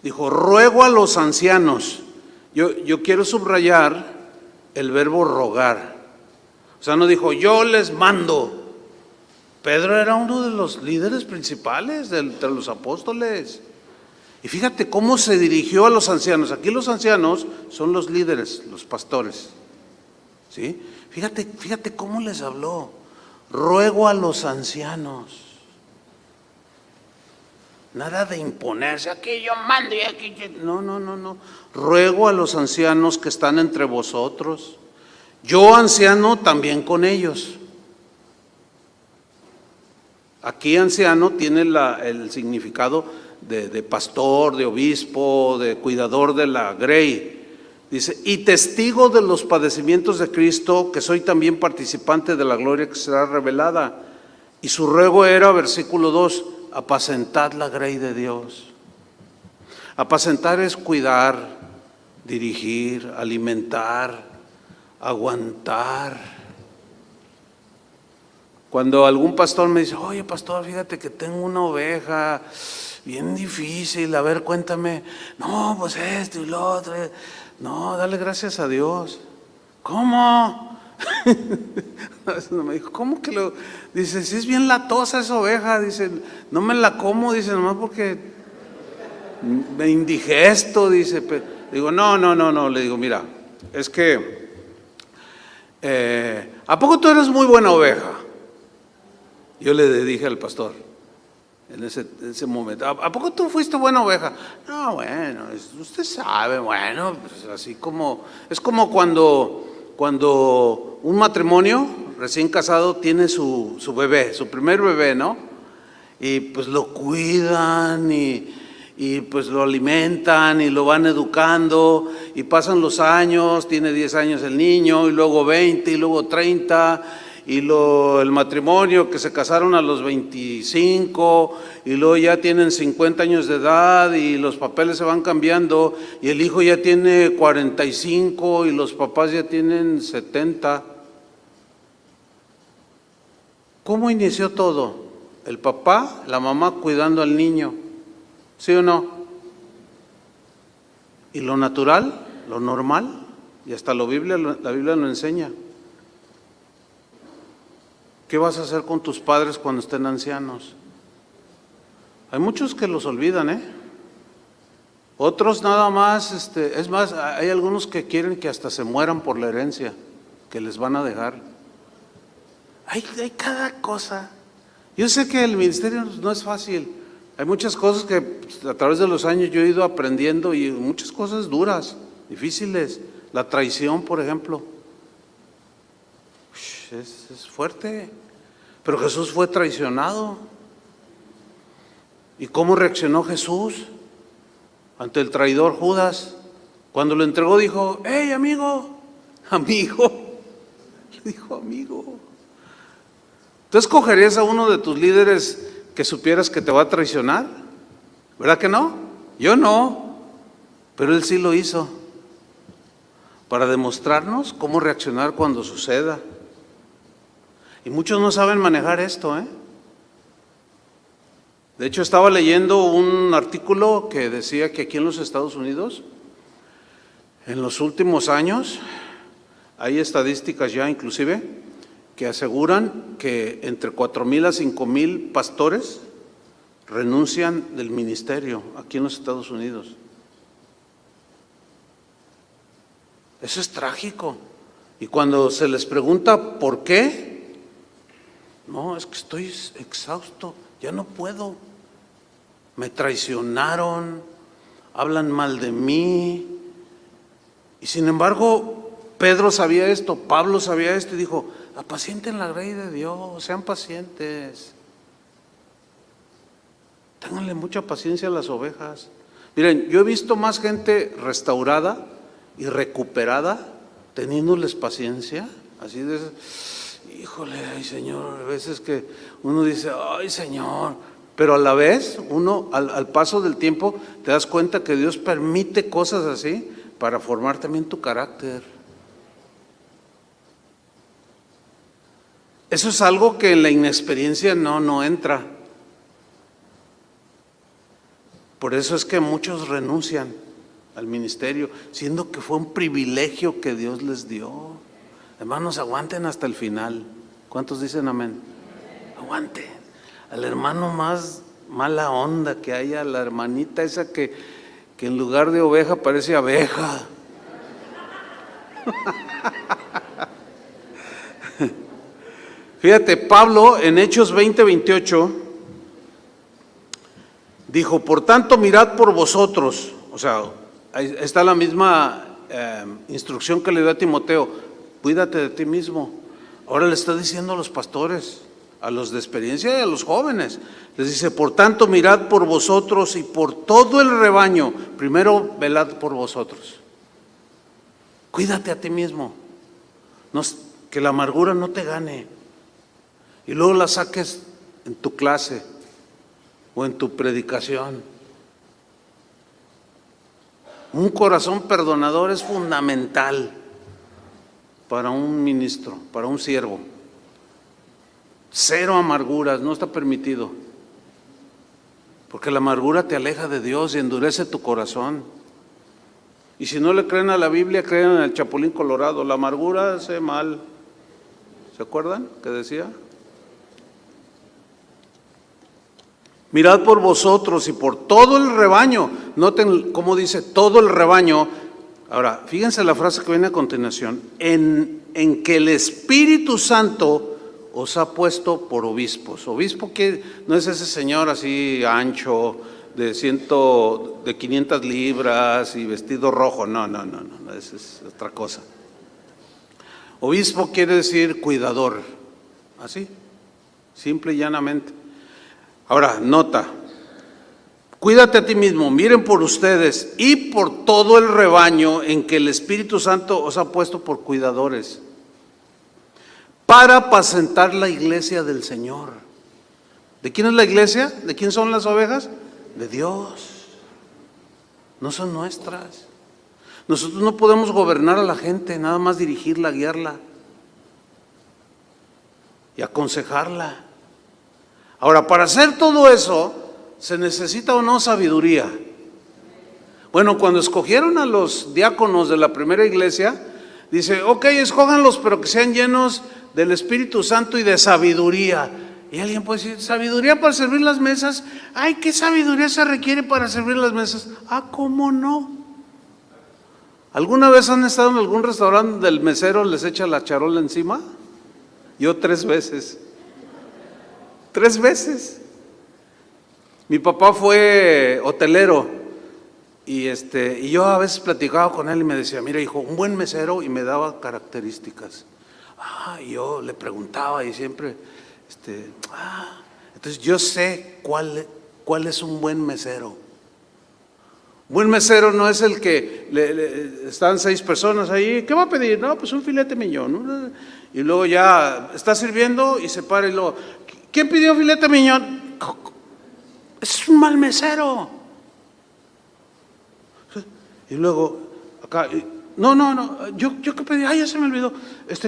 Dijo, ruego a los ancianos. Yo quiero subrayar el verbo rogar. O sea, no dijo, yo les mando. Pedro era uno de los líderes principales entre los apóstoles. Y fíjate cómo se dirigió a los ancianos. Aquí los ancianos son los líderes, los pastores. ¿Sí? Fíjate cómo les habló. Ruego a los ancianos. Nada de imponerse, aquí yo mando y aquí yo... No. Ruego a los ancianos que están entre vosotros. Yo, anciano, también con ellos. Aquí anciano tiene el significado de pastor, de obispo, de cuidador de la grey. Dice, y testigo de los padecimientos de Cristo, que soy también participante de la gloria que será revelada. Y su ruego era, versículo 2, apacentad la grey de Dios. Apacentar es cuidar, dirigir, alimentar, aguantar. Cuando algún pastor me dice, oye pastor, fíjate que tengo una oveja bien difícil, a ver, cuéntame. No, pues esto y lo otro. No, dale gracias a Dios. ¿Cómo? Me dijo, ¿cómo que lo? Dice, si es bien latosa esa oveja, dice, no me la como, dice, nomás porque me indigesto, dice. Digo, no, le digo, mira, es que, ¿a poco tú eres muy buena oveja? Yo le dije al pastor en ese momento, ¿a poco tú fuiste buena oveja? No, bueno, usted sabe, bueno, pues así como, es como cuando un matrimonio recién casado tiene su bebé, su primer bebé, ¿no? Y pues lo cuidan y pues lo alimentan y lo van educando y pasan los años, tiene 10 años el niño y luego 20 y luego 30 y el matrimonio que se casaron a los 25 y luego ya tienen 50 años de edad y los papeles se van cambiando y el hijo ya tiene 45 y los papás ya tienen 70. ¿Cómo inició todo? El papá, la mamá cuidando al niño, ¿sí o no? Y lo natural, lo normal, y hasta la Biblia lo enseña. ¿Qué vas a hacer con tus padres cuando estén ancianos? Hay muchos que los olvidan, Otros nada más, es más, hay algunos que quieren que hasta se mueran por la herencia que les van a dejar. Hay cada cosa. Yo sé que el ministerio no es fácil. Hay muchas cosas que pues, a través de los años yo he ido aprendiendo y muchas cosas duras, difíciles. La traición, por ejemplo. Es fuerte. Pero Jesús fue traicionado. ¿Y cómo reaccionó Jesús ante el traidor Judas? Cuando lo entregó dijo, ¡hey, amigo! ¡Amigo! Le dijo, amigo. ¿Tú escogerías a uno de tus líderes que supieras que te va a traicionar? ¿Verdad que no? Yo no, pero él sí lo hizo para demostrarnos cómo reaccionar cuando suceda. Y muchos no saben manejar esto, De hecho, estaba leyendo un artículo que decía que aquí en los Estados Unidos, en los últimos años, hay estadísticas ya inclusive, que aseguran que entre 4,000 a 5,000 pastores renuncian del ministerio aquí en los Estados Unidos. Eso es trágico. Y cuando se les pregunta por qué, no, es que estoy exhausto, ya no puedo. Me traicionaron, hablan mal de mí. Y sin embargo, Pedro sabía esto, Pablo sabía esto y dijo, apacienten la grey de Dios, sean pacientes. Ténganle mucha paciencia a las ovejas. Miren, yo he visto más gente restaurada y recuperada teniéndoles paciencia, así de, híjole, ay Señor, a veces que uno dice, ay Señor, pero a la vez uno al paso del tiempo te das cuenta que Dios permite cosas así para formar también tu carácter. Eso es algo que en la inexperiencia no entra. Por eso es que muchos renuncian al ministerio, siendo que fue un privilegio que Dios les dio. Hermanos, aguanten hasta el final. ¿Cuántos dicen amén? Aguanten. Al hermano más mala onda que haya, la hermanita esa que en lugar de oveja parece abeja. Fíjate, Pablo en Hechos 20:28 dijo, por tanto mirad por vosotros, o sea, ahí está la misma instrucción que le dio a Timoteo, cuídate de ti mismo. Ahora le está diciendo a los pastores, a los de experiencia y a los jóvenes, les dice, por tanto mirad por vosotros y por todo el rebaño, primero velad por vosotros. Cuídate a ti mismo, que la amargura no te gane y luego la saques en tu clase o en tu predicación. Un corazón perdonador es fundamental para un ministro, para un siervo. Cero amarguras, no está permitido. Porque la amargura te aleja de Dios y endurece tu corazón. Y si no le creen a la Biblia, creen en el Chapulín Colorado. La amargura hace mal. ¿Se acuerdan que decía? Mirad por vosotros y por todo el rebaño. Noten cómo dice todo el rebaño. Ahora, fíjense la frase que viene a continuación. En que el Espíritu Santo os ha puesto por obispos. Obispo que no es ese señor así ancho, de 500 libras y vestido rojo. No, esa es otra cosa. Obispo quiere decir cuidador. Así, simple y llanamente. Ahora, nota. Cuídate a ti mismo, miren por ustedes y por todo el rebaño en que el Espíritu Santo os ha puesto por cuidadores, para apacentar la iglesia del Señor. ¿De quién es la iglesia? ¿De quién son las ovejas? De Dios. No son nuestras. Nosotros no podemos gobernar a la gente, nada más dirigirla, guiarla y aconsejarla. Ahora, para hacer todo eso, ¿se necesita o no sabiduría? Bueno, cuando escogieron a los diáconos de la primera iglesia, dice, ok, escójanlos, pero que sean llenos del Espíritu Santo y de sabiduría. Y alguien puede decir, ¿sabiduría para servir las mesas? Ay, ¿qué sabiduría se requiere para servir las mesas? Ah, ¿cómo no? ¿Alguna vez han estado en algún restaurante donde el mesero les echa la charola encima? Yo 3 veces. 3 veces. Mi papá fue hotelero y yo a veces platicaba con él y me decía, mira hijo, un buen mesero, y me daba características. Y yo le preguntaba y siempre, entonces yo sé cuál es un buen mesero. Un buen mesero no es el que están 6 personas ahí, ¿qué va a pedir? No, pues un filete miñón, ¿no? Y luego ya está sirviendo y se para y luego, ¿quién pidió filete miñón? Es un mal mesero. Y luego acá, no, yo qué pedí, ya se me olvidó.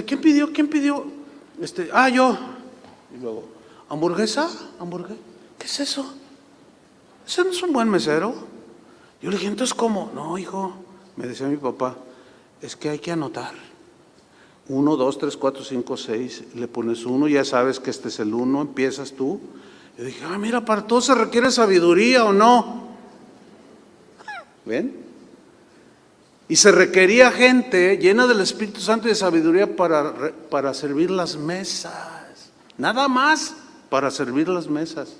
¿Quién pidió? Yo. Y luego, ¿hamburguesa? ¿Qué es eso? Ese no es un buen mesero. Yo le dije, entonces ¿cómo? No, hijo, me decía mi papá, es que hay que anotar. 1, 2, 3, 4, 5, 6, le pones 1, ya sabes que este es el 1, empiezas tú. Yo dije, mira, para todo se requiere sabiduría, ¿o no? ¿Ven? Y se requería gente llena del Espíritu Santo y de sabiduría para servir las mesas. Nada más para servir las mesas.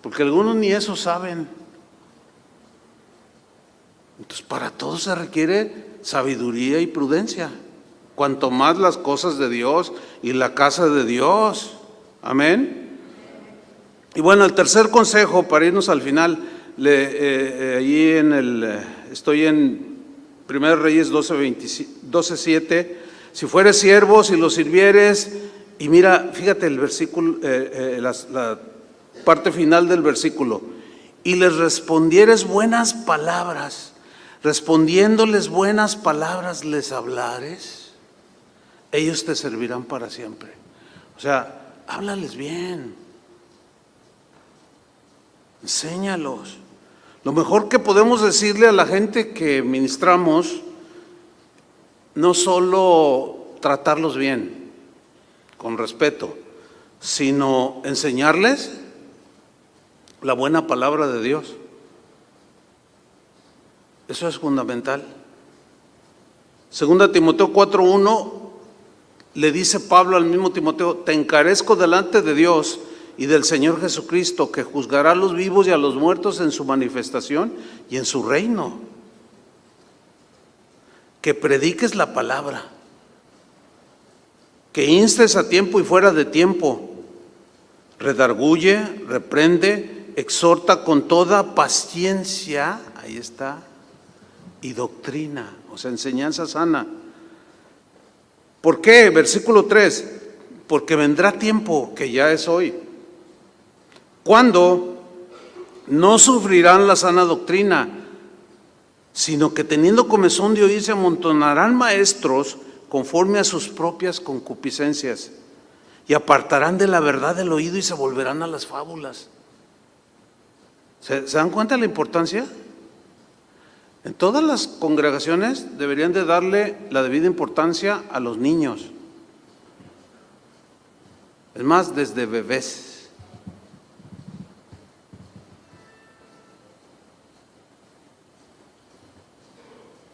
Porque algunos ni eso saben. Entonces, para todo se requiere sabiduría y prudencia. Cuanto más las cosas de Dios y la casa de Dios. Amén. Y bueno, el tercer consejo para irnos al final, estoy en 1 Reyes 12:7, si fueres siervo, si lo sirvieres, y mira, fíjate el versículo, la parte final del versículo, y les respondieres buenas palabras, respondiéndoles buenas palabras les hablares, ellos te servirán para siempre. O sea, háblales bien. Enséñalos. Lo mejor que podemos decirle a la gente que ministramos, no solo tratarlos bien, con respeto, sino enseñarles la buena palabra de Dios. Eso es fundamental. 2 Timoteo 4:1 le dice Pablo al mismo Timoteo, te encarezco delante de Dios y del Señor Jesucristo, que juzgará a los vivos y a los muertos en su manifestación y en su reino. Que prediques la palabra, que instes a tiempo y fuera de tiempo, redarguye, reprende, exhorta con toda paciencia, ahí está, y doctrina, o sea, enseñanza sana. ¿Por qué? Versículo 3, porque vendrá tiempo, que ya es hoy, cuando no sufrirán la sana doctrina, sino que teniendo comezón de oír se amontonarán maestros conforme a sus propias concupiscencias, y apartarán de la verdad el oído y se volverán a las fábulas. ¿Se dan cuenta de la importancia? En todas las congregaciones deberían de darle la debida importancia a los niños. Es más, desde bebés.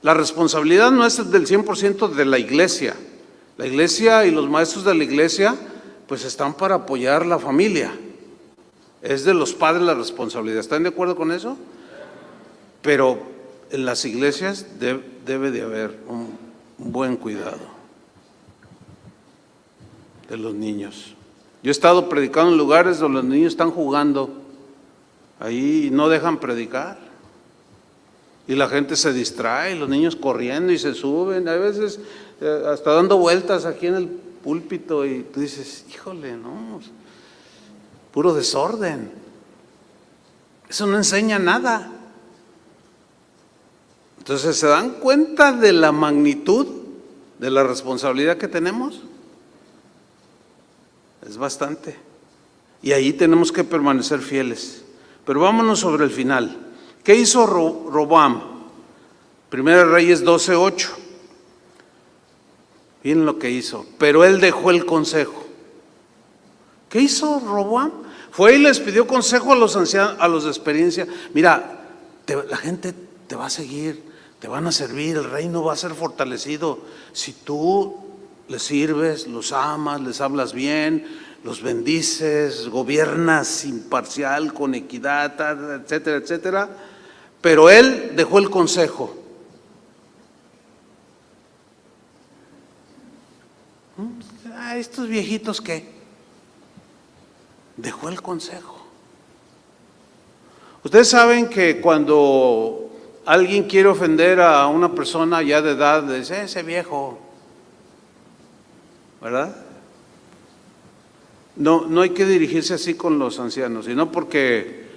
La responsabilidad no es del 100% de la iglesia. La iglesia y los maestros de la iglesia pues están para apoyar la familia. Es de los padres la responsabilidad. ¿Están de acuerdo con eso? Pero en las iglesias debe de haber un buen cuidado de los niños. Yo he estado predicando en lugares donde los niños están jugando ahí y no dejan predicar. Y la gente se distrae, los niños corriendo y se suben, a veces hasta dando vueltas aquí en el púlpito, y tú dices, híjole, no, puro desorden. Eso no enseña nada. Entonces, ¿se dan cuenta de la magnitud de la responsabilidad que tenemos? Es bastante. Y ahí tenemos que permanecer fieles. Pero vámonos sobre el final. ¿Qué hizo Roboam? Primera Reyes 12:8. Miren lo que hizo. Pero él dejó el consejo. ¿Qué hizo Roboam? Fue y les pidió consejo a los ancianos, a los de experiencia. Mira, la gente te va a seguir, te van a servir, el reino va a ser fortalecido si tú les sirves, los amas, les hablas bien, los bendices, gobiernas imparcial, con equidad, etcétera, etcétera. Pero él dejó el consejo. ¿Estos viejitos qué? Dejó el consejo. Ustedes saben que cuando alguien quiere ofender a una persona ya de edad, dice, ese viejo, ¿verdad? No hay que dirigirse así con los ancianos, sino porque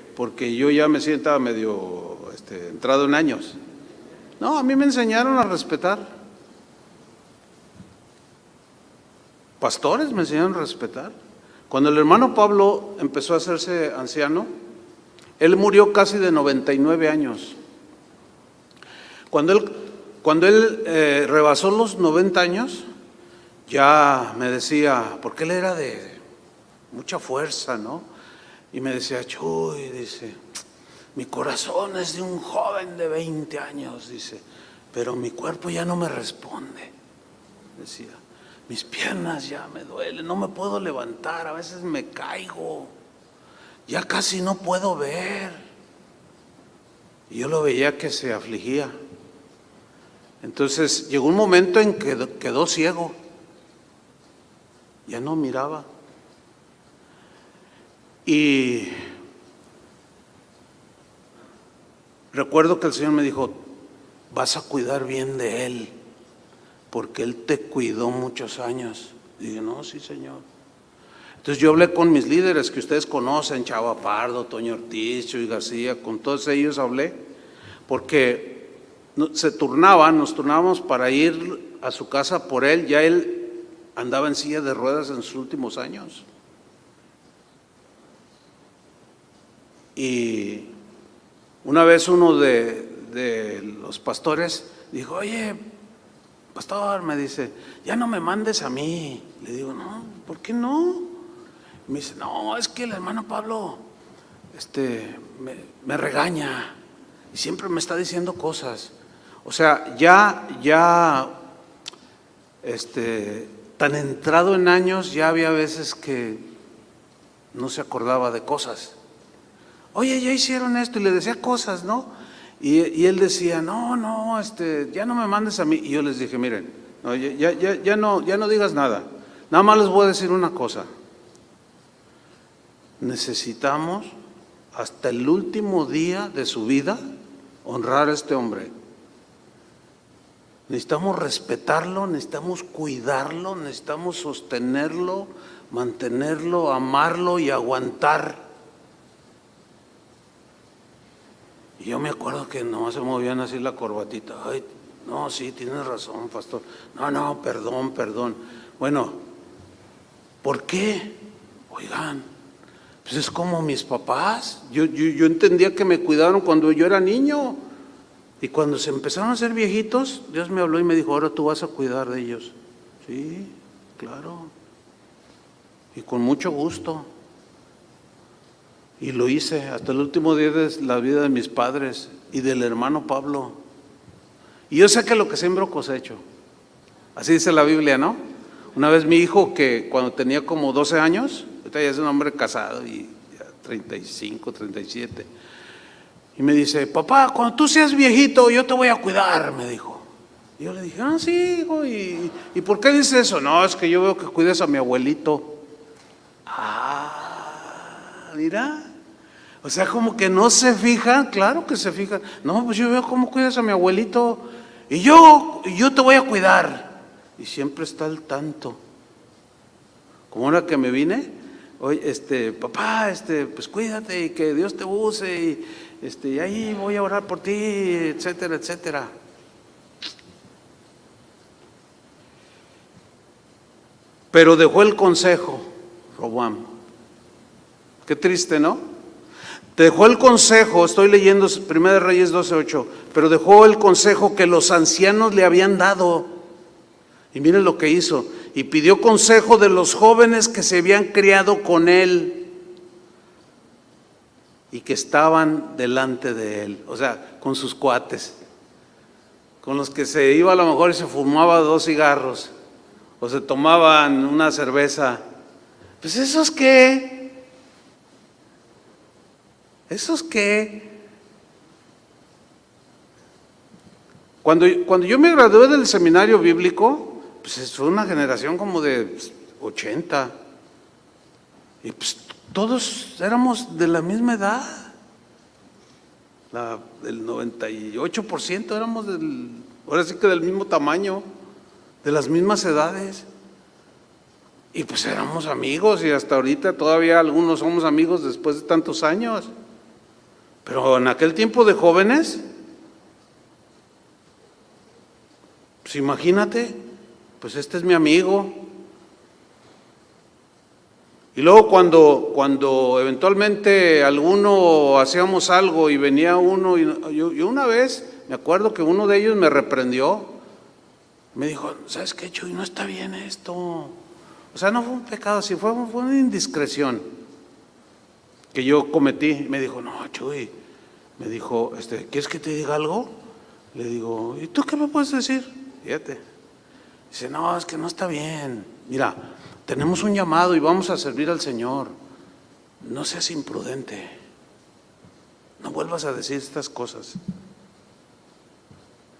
yo ya me sienta medio entrado en años. No, a mí me enseñaron a respetar. Pastores me enseñaron a respetar. Cuando el hermano Pablo empezó a hacerse anciano, él murió casi de 99 años. Cuando él rebasó los 90 años, ya me decía, porque él era de mucha fuerza, ¿no? Y me decía, Chuy, dice, mi corazón es de un joven de 20 años, dice, pero mi cuerpo ya no me responde, decía. Mis piernas ya me duelen, no me puedo levantar, a veces me caigo, ya casi no puedo ver. Y yo lo veía que se afligía. Entonces llegó un momento en que quedó ciego, ya no miraba. Y recuerdo que el Señor me dijo, vas a cuidar bien de él, porque él te cuidó muchos años. Y dije, no, sí, Señor. Entonces yo hablé con mis líderes que ustedes conocen, Chava Pardo, Toño Ortiz, Chuy García, con todos ellos hablé, porque nos turnábamos para ir a su casa por él. Ya él andaba en silla de ruedas en sus últimos años. Y una vez uno de los pastores dijo, oye, pastor, me dice, ya no me mandes a mí. Le digo, no, ¿por qué no? Me dice, no, es que el hermano Pablo me regaña y siempre me está diciendo cosas. O sea, ya tan entrado en años, ya había veces que no se acordaba de cosas. Oye, ya hicieron esto, y le decía cosas, ¿no? Y él decía, no, ya no me mandes a mí. Y yo les dije, miren, no, ya no digas nada. Nada más les voy a decir una cosa. Necesitamos hasta el último día de su vida honrar a este hombre. Necesitamos respetarlo, necesitamos cuidarlo, necesitamos sostenerlo, mantenerlo, amarlo y aguantar. Y yo me acuerdo que nomás se movían así la corbatita. Ay, no, sí, tienes razón, pastor. No, perdón. Bueno, ¿Por qué? Oigan, pues es como mis papás. Yo entendía que me cuidaron cuando yo era niño. Y cuando se empezaron a hacer viejitos, Dios me habló y me dijo, ahora tú vas a cuidar de ellos. Sí, claro. Y con mucho gusto. Y lo hice hasta el último día de la vida de mis padres y del hermano Pablo. Y yo sé que lo que siembro cosecho. Así dice la Biblia, ¿no? Una vez mi hijo, que cuando tenía como 12 años, ahorita ya es un hombre casado y ya 35, 37, y me dice, papá, cuando tú seas viejito, yo te voy a cuidar, me dijo. Y yo le dije, sí, hijo, ¿y por qué dices eso? No, es que yo veo que cuidas a mi abuelito. Mira. O sea, como que no se fijan, claro que se fijan. No, pues yo veo cómo cuidas a mi abuelito y yo te voy a cuidar. Y siempre está al tanto. Como ahora que me vine, oye, papá, pues cuídate y que Dios te use y ahí voy a orar por ti, etcétera, etcétera. Pero dejó el consejo, Roboam. Qué triste, ¿no? Dejó el consejo, estoy leyendo 1 Reyes 12:8, pero dejó el consejo que los ancianos le habían dado. Y miren lo que hizo. Y pidió consejo de los jóvenes que se habían criado con él y que estaban delante de él. O sea, con sus cuates, con los que se iba a lo mejor y se fumaba 2 cigarros o se tomaban una cerveza. Pues ¿esos qué? ¿Esos qué? Cuando yo me gradué del seminario bíblico, pues fue una generación como de 80. Y pues todos éramos de la misma edad. El 98% éramos ahora sí que del mismo tamaño, de las mismas edades. Y pues éramos amigos y hasta ahorita todavía algunos somos amigos después de tantos años. Pero en aquel tiempo de jóvenes, pues imagínate, pues este es mi amigo. Y luego cuando eventualmente alguno hacíamos algo y venía uno, y yo una vez me acuerdo que uno de ellos me reprendió, me dijo, ¿sabes qué, Chuy? No está bien esto. O sea, no fue un pecado, sí fue una indiscreción que yo cometí. Me dijo, no, Chuy, me dijo, ¿quieres que te diga algo? Le digo, ¿y tú qué me puedes decir? Fíjate. Dice, no, es que no está bien. Mira, tenemos un llamado y vamos a servir al Señor. No seas imprudente. No vuelvas a decir estas cosas.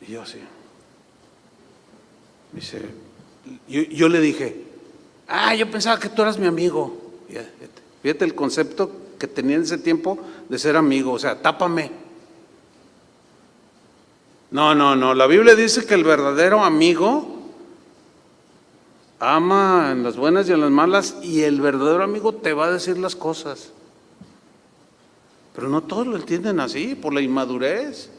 Y yo así. Dice, yo le dije, yo pensaba que tú eras mi amigo. Fíjate el concepto que tenía en ese tiempo de ser amigo, o sea, tápame. No, la Biblia dice que el verdadero amigo ama en las buenas y en las malas, y el verdadero amigo te va a decir las cosas. Pero no todos lo entienden así, por la inmadurez.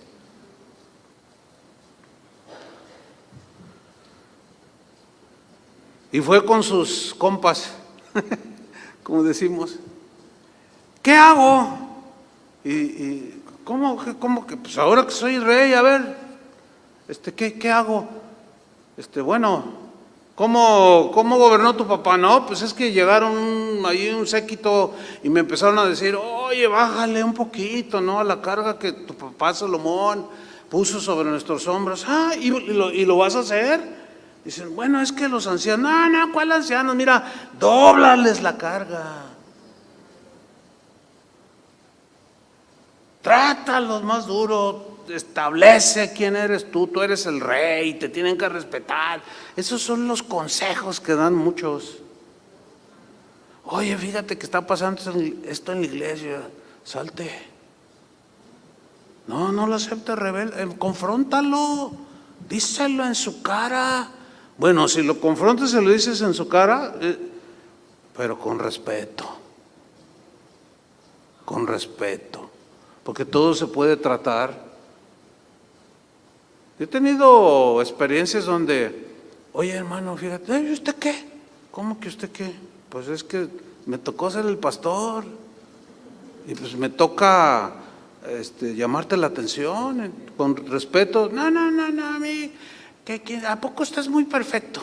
Y fue con sus compas, como decimos, ¿qué hago? Y ¿cómo que? Pues ahora que soy rey, a ver, ¿qué hago? Bueno, ¿cómo gobernó tu papá? No, pues es que llegaron ahí un séquito y me empezaron a decir, oye, bájale un poquito, ¿no? A la carga que tu papá Salomón puso sobre nuestros hombros. ¿Y lo vas a hacer? Dicen, bueno, es que los ancianos, no, ¿cuál ancianos? Mira, dóblales la carga. Trátalos más duro, establece quién eres tú eres el rey, te tienen que respetar. Esos son los consejos que dan muchos. Oye, fíjate que está pasando esto en la iglesia, salte. No lo aceptes, confróntalo, díselo en su cara. Bueno, si lo confrontas y lo dices en su cara, pero con respeto, porque todo se puede tratar. Yo he tenido experiencias donde, oye hermano, fíjate, ¿y usted qué? ¿Cómo que usted qué? pues es que me tocó ser el pastor y pues me toca llamarte la atención con respeto. No, a mí, ¿a poco estás muy perfecto?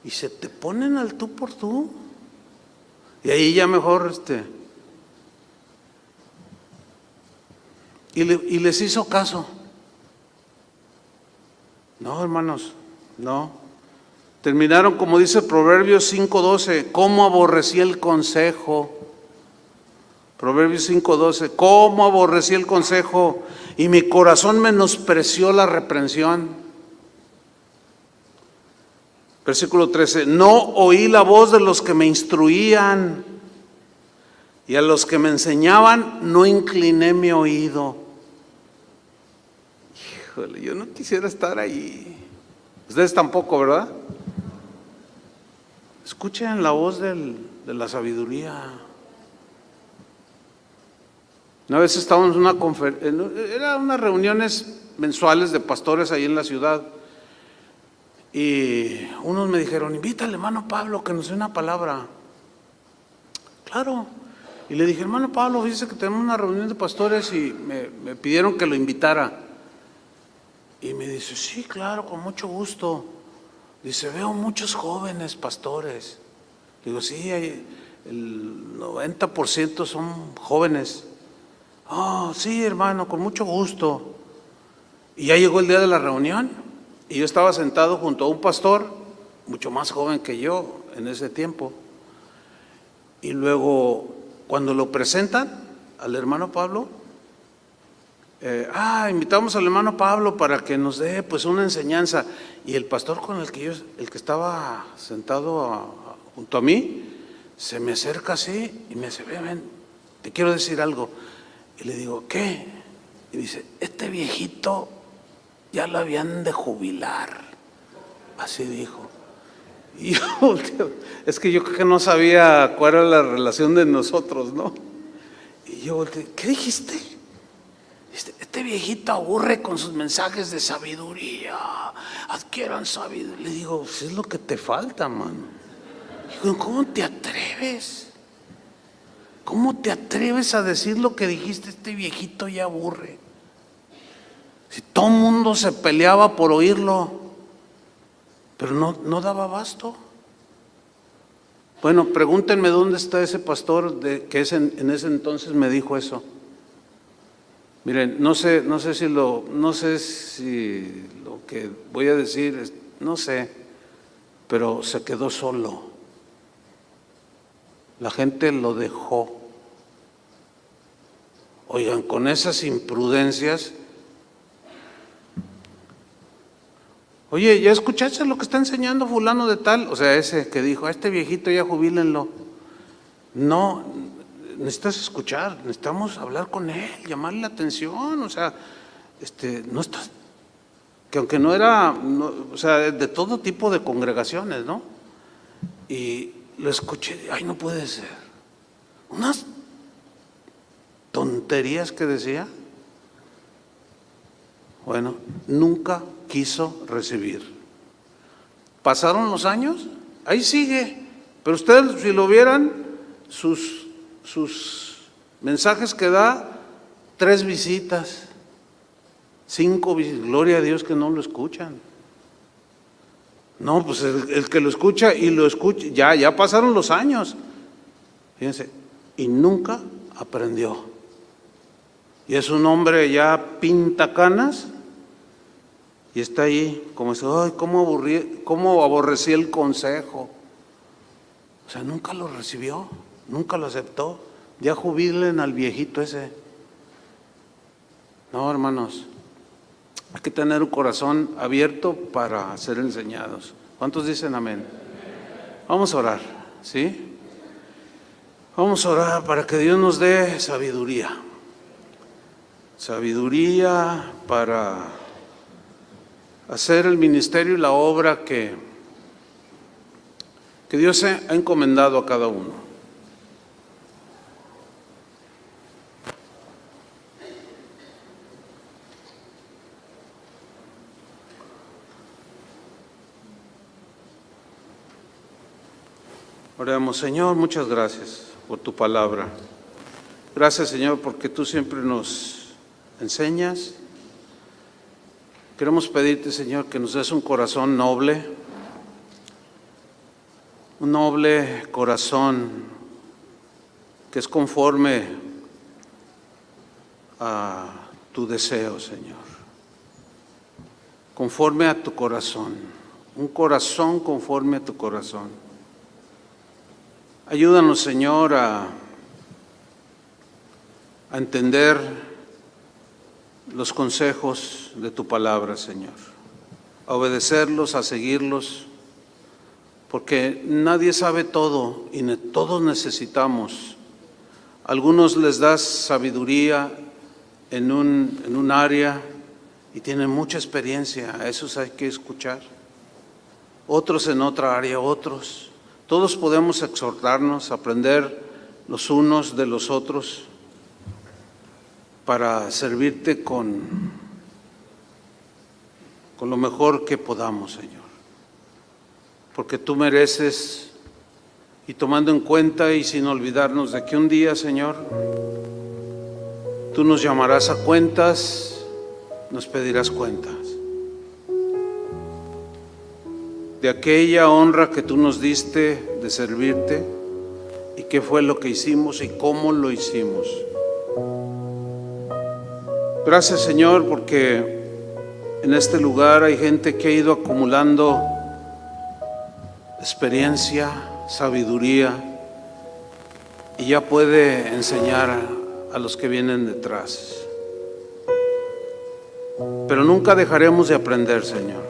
Y se te ponen al tú por tú. Y ahí ya mejor y les hizo caso. No, hermanos, no. Terminaron como dice Proverbios 5:12, cómo aborrecí el consejo. Proverbios 5:12, cómo aborrecí el consejo y mi corazón menospreció la reprensión. Versículo 13, no oí la voz de los que me instruían y a los que me enseñaban no incliné mi oído. Híjole, yo no quisiera estar ahí. Ustedes tampoco, ¿verdad? Escuchen la voz de la sabiduría. Una vez estábamos en una conferencia, eran unas reuniones mensuales de pastores ahí en la ciudad. Y unos me dijeron, invita al hermano Pablo que nos dé una palabra. Claro. Y le dije, hermano Pablo, dice que tenemos una reunión de pastores y me pidieron que lo invitara. Y me dice, sí, claro, con mucho gusto. Dice, veo muchos jóvenes pastores. Digo, sí, el 90% son jóvenes. Oh, sí, hermano, con mucho gusto. Y ya llegó el día de la reunión y yo estaba sentado junto a un pastor, mucho más joven que yo en ese tiempo. Y luego, cuando lo presentan al hermano Pablo, invitamos al hermano Pablo para que nos dé pues una enseñanza. Y el pastor con el que estaba sentado junto a mí, se me acerca así y me dice, ven, te quiero decir algo. Y le digo, ¿qué? Y dice, este viejito ya lo habían de jubilar. Así dijo. Y yo, es que yo creo que no sabía cuál era la relación de nosotros, ¿no? Y yo volteé, ¿qué dijiste? Este viejito aburre con sus mensajes de sabiduría. Adquieran sabiduría. Le digo, pues es lo que te falta, mano. Digo, ¿cómo te atreves? ¿Cómo te atreves a decir lo que dijiste? Este viejito ya aburre. Si todo el mundo se peleaba por oírlo, pero no daba abasto. Bueno, pregúntenme dónde está ese pastor que en ese entonces me dijo eso. Miren, no sé si lo que voy a decir, no sé, pero se quedó solo. La gente lo dejó. Oigan, con esas imprudencias. Oye, ¿ya escuchaste lo que está enseñando fulano de tal? O sea, ese que dijo, a este viejito ya jubílenlo. No, necesitas escuchar, necesitamos hablar con él, llamarle la atención. O sea, no estás, que aunque no era, o sea, de todo tipo de congregaciones, ¿no? Y lo escuché, ay, no puede ser. Unas tonterías que decía. Bueno, nunca quiso recibir. Pasaron los años, ahí sigue, pero ustedes si lo vieran, sus mensajes que da, 3 visitas, 5 visitas, gloria a Dios que no lo escuchan. No, pues el que lo escucha y lo escucha, ya pasaron los años, fíjense, y nunca aprendió. Y es un hombre ya pinta canas y está ahí como dice, ay, cómo aborrecí el consejo. O sea, nunca lo recibió, nunca lo aceptó. Ya jubilen al viejito ese. No, hermanos, hay que tener un corazón abierto para ser enseñados. ¿Cuántos dicen amén? Vamos a orar, ¿sí? Vamos a orar para que Dios nos dé sabiduría. Sabiduría para hacer el ministerio y la obra que Dios ha encomendado a cada uno. Oremos. Señor, muchas gracias por tu palabra. Gracias, Señor, porque tú siempre nos enseñas. Queremos pedirte, Señor, que nos des un corazón noble, un noble corazón que es conforme a tu deseo, Señor, conforme a tu corazón, un corazón conforme a tu corazón. Ayúdanos, Señor, a entender los consejos de tu palabra, Señor, a obedecerlos, a seguirlos, porque nadie sabe todo y todos necesitamos. Algunos les das sabiduría en un área y tienen mucha experiencia, a esos hay que escuchar. Otros en otra área, otros. Todos podemos exhortarnos, aprender los unos de los otros para servirte con lo mejor que podamos, Señor. Porque tú mereces, y tomando en cuenta y sin olvidarnos de que un día, Señor, tú nos llamarás a cuentas, nos pedirás cuentas de aquella honra que tú nos diste de servirte y qué fue lo que hicimos y cómo lo hicimos. Gracias, Señor, porque en este lugar hay gente que ha ido acumulando experiencia, sabiduría, y ya puede enseñar a los que vienen detrás. Pero nunca dejaremos de aprender, Señor.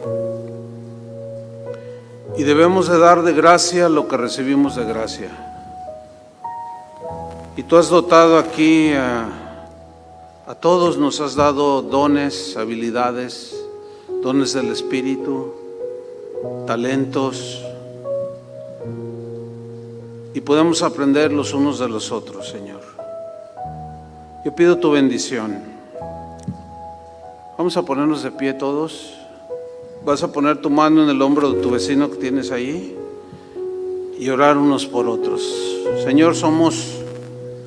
Y debemos de dar de gracia lo que recibimos de gracia. Y tú has dotado aquí a todos, nos has dado dones, habilidades, dones del Espíritu, talentos, y podemos aprender los unos de los otros, Señor. Yo pido tu bendición. Vamos a ponernos de pie todos. Vas a poner tu mano en el hombro de tu vecino que tienes ahí y orar unos por otros. Señor, somos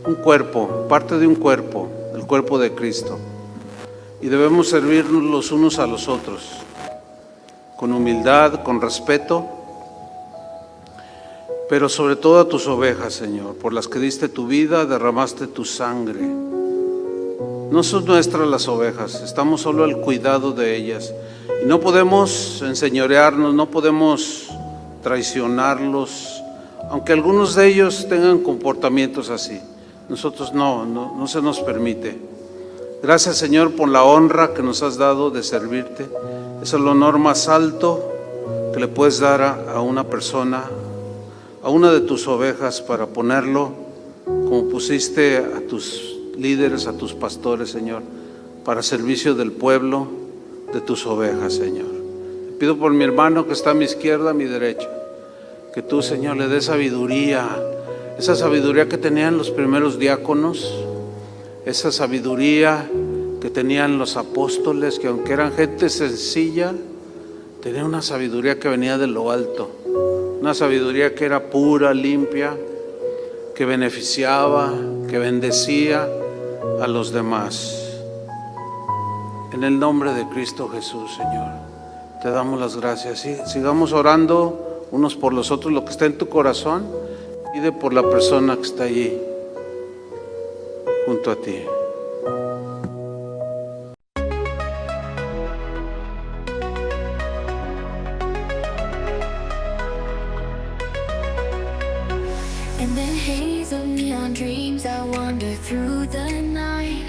un cuerpo, parte de un cuerpo, el cuerpo de Cristo, y debemos servirnos los unos a los otros con humildad, con respeto, pero sobre todo a tus ovejas, Señor, por las que diste tu vida, derramaste tu sangre. No son nuestras las ovejas, estamos solo al cuidado de ellas. Y no podemos enseñorearnos, no podemos traicionarlos, aunque algunos de ellos tengan comportamientos así. Nosotros no se nos permite. Gracias, Señor, por la honra que nos has dado de servirte. Es el honor más alto que le puedes dar a una persona, a una de tus ovejas, para ponerlo como pusiste a tus líderes, a tus pastores, Señor, para servicio del pueblo, de tus ovejas, Señor. Te pido por mi hermano que está a mi izquierda, a mi derecha, que tú, Señor, le des sabiduría, esa sabiduría que tenían los primeros diáconos, esa sabiduría que tenían los apóstoles, que aunque eran gente sencilla, tenían una sabiduría que venía de lo alto, una sabiduría que era pura, limpia, que beneficiaba, que bendecía a los demás. En el nombre de Cristo Jesús, Señor, te damos las gracias. Sigamos orando unos por los otros. Lo que está en tu corazón, pide por la persona que está allí junto a ti. In the haze of neon dreams, I wander through the night,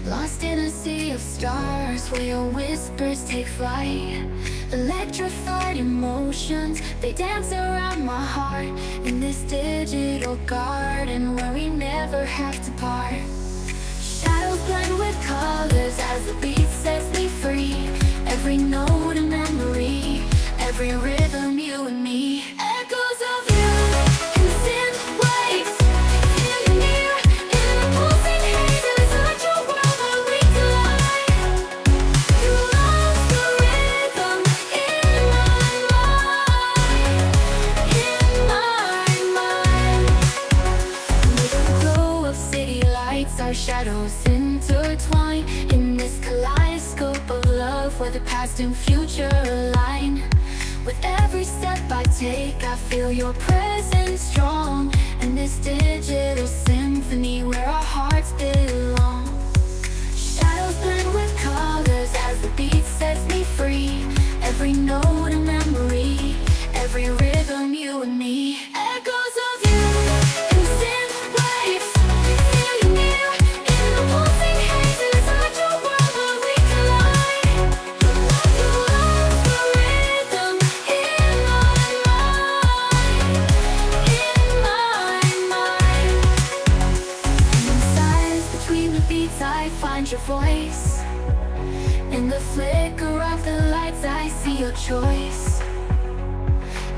lost in a sea of stars where your whispers take flight. Electrified emotions, they dance around my heart, in this digital garden where we never have to part. Shadows blend with colors as the beat sets me free. Every note a memory, every rhythm you and me. Echoes of you in synth waves, feel you near in the pulsing haze. It's such a world where we collide. You lost the rhythm in my mind, in my mind. past and future align. With every step I take, I feel your presence strong. And this digital symphony where our hearts belong. Shadows blend with colors as the beat sets me free. Every note a memory, every rhythm you and me. Echoes of you in synth waves, feel you near in the pulsing haze. Inside your world where we collide. You love the rhythm in my mind, in my mind. And in silence between the beats I find your voice. In the flicker of the lights I see your choice.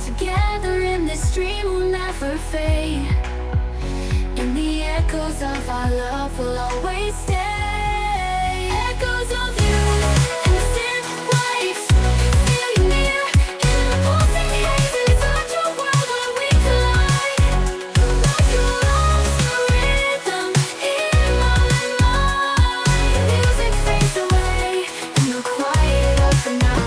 Together in this dream we'll never fade. In the echoes of our love will always stay. Echoes of you in the synth waves, feel you near in the pulsing haze. Inside your world where we collide. You love the rhythm in my mind. Music fades away and you're quiet of the night.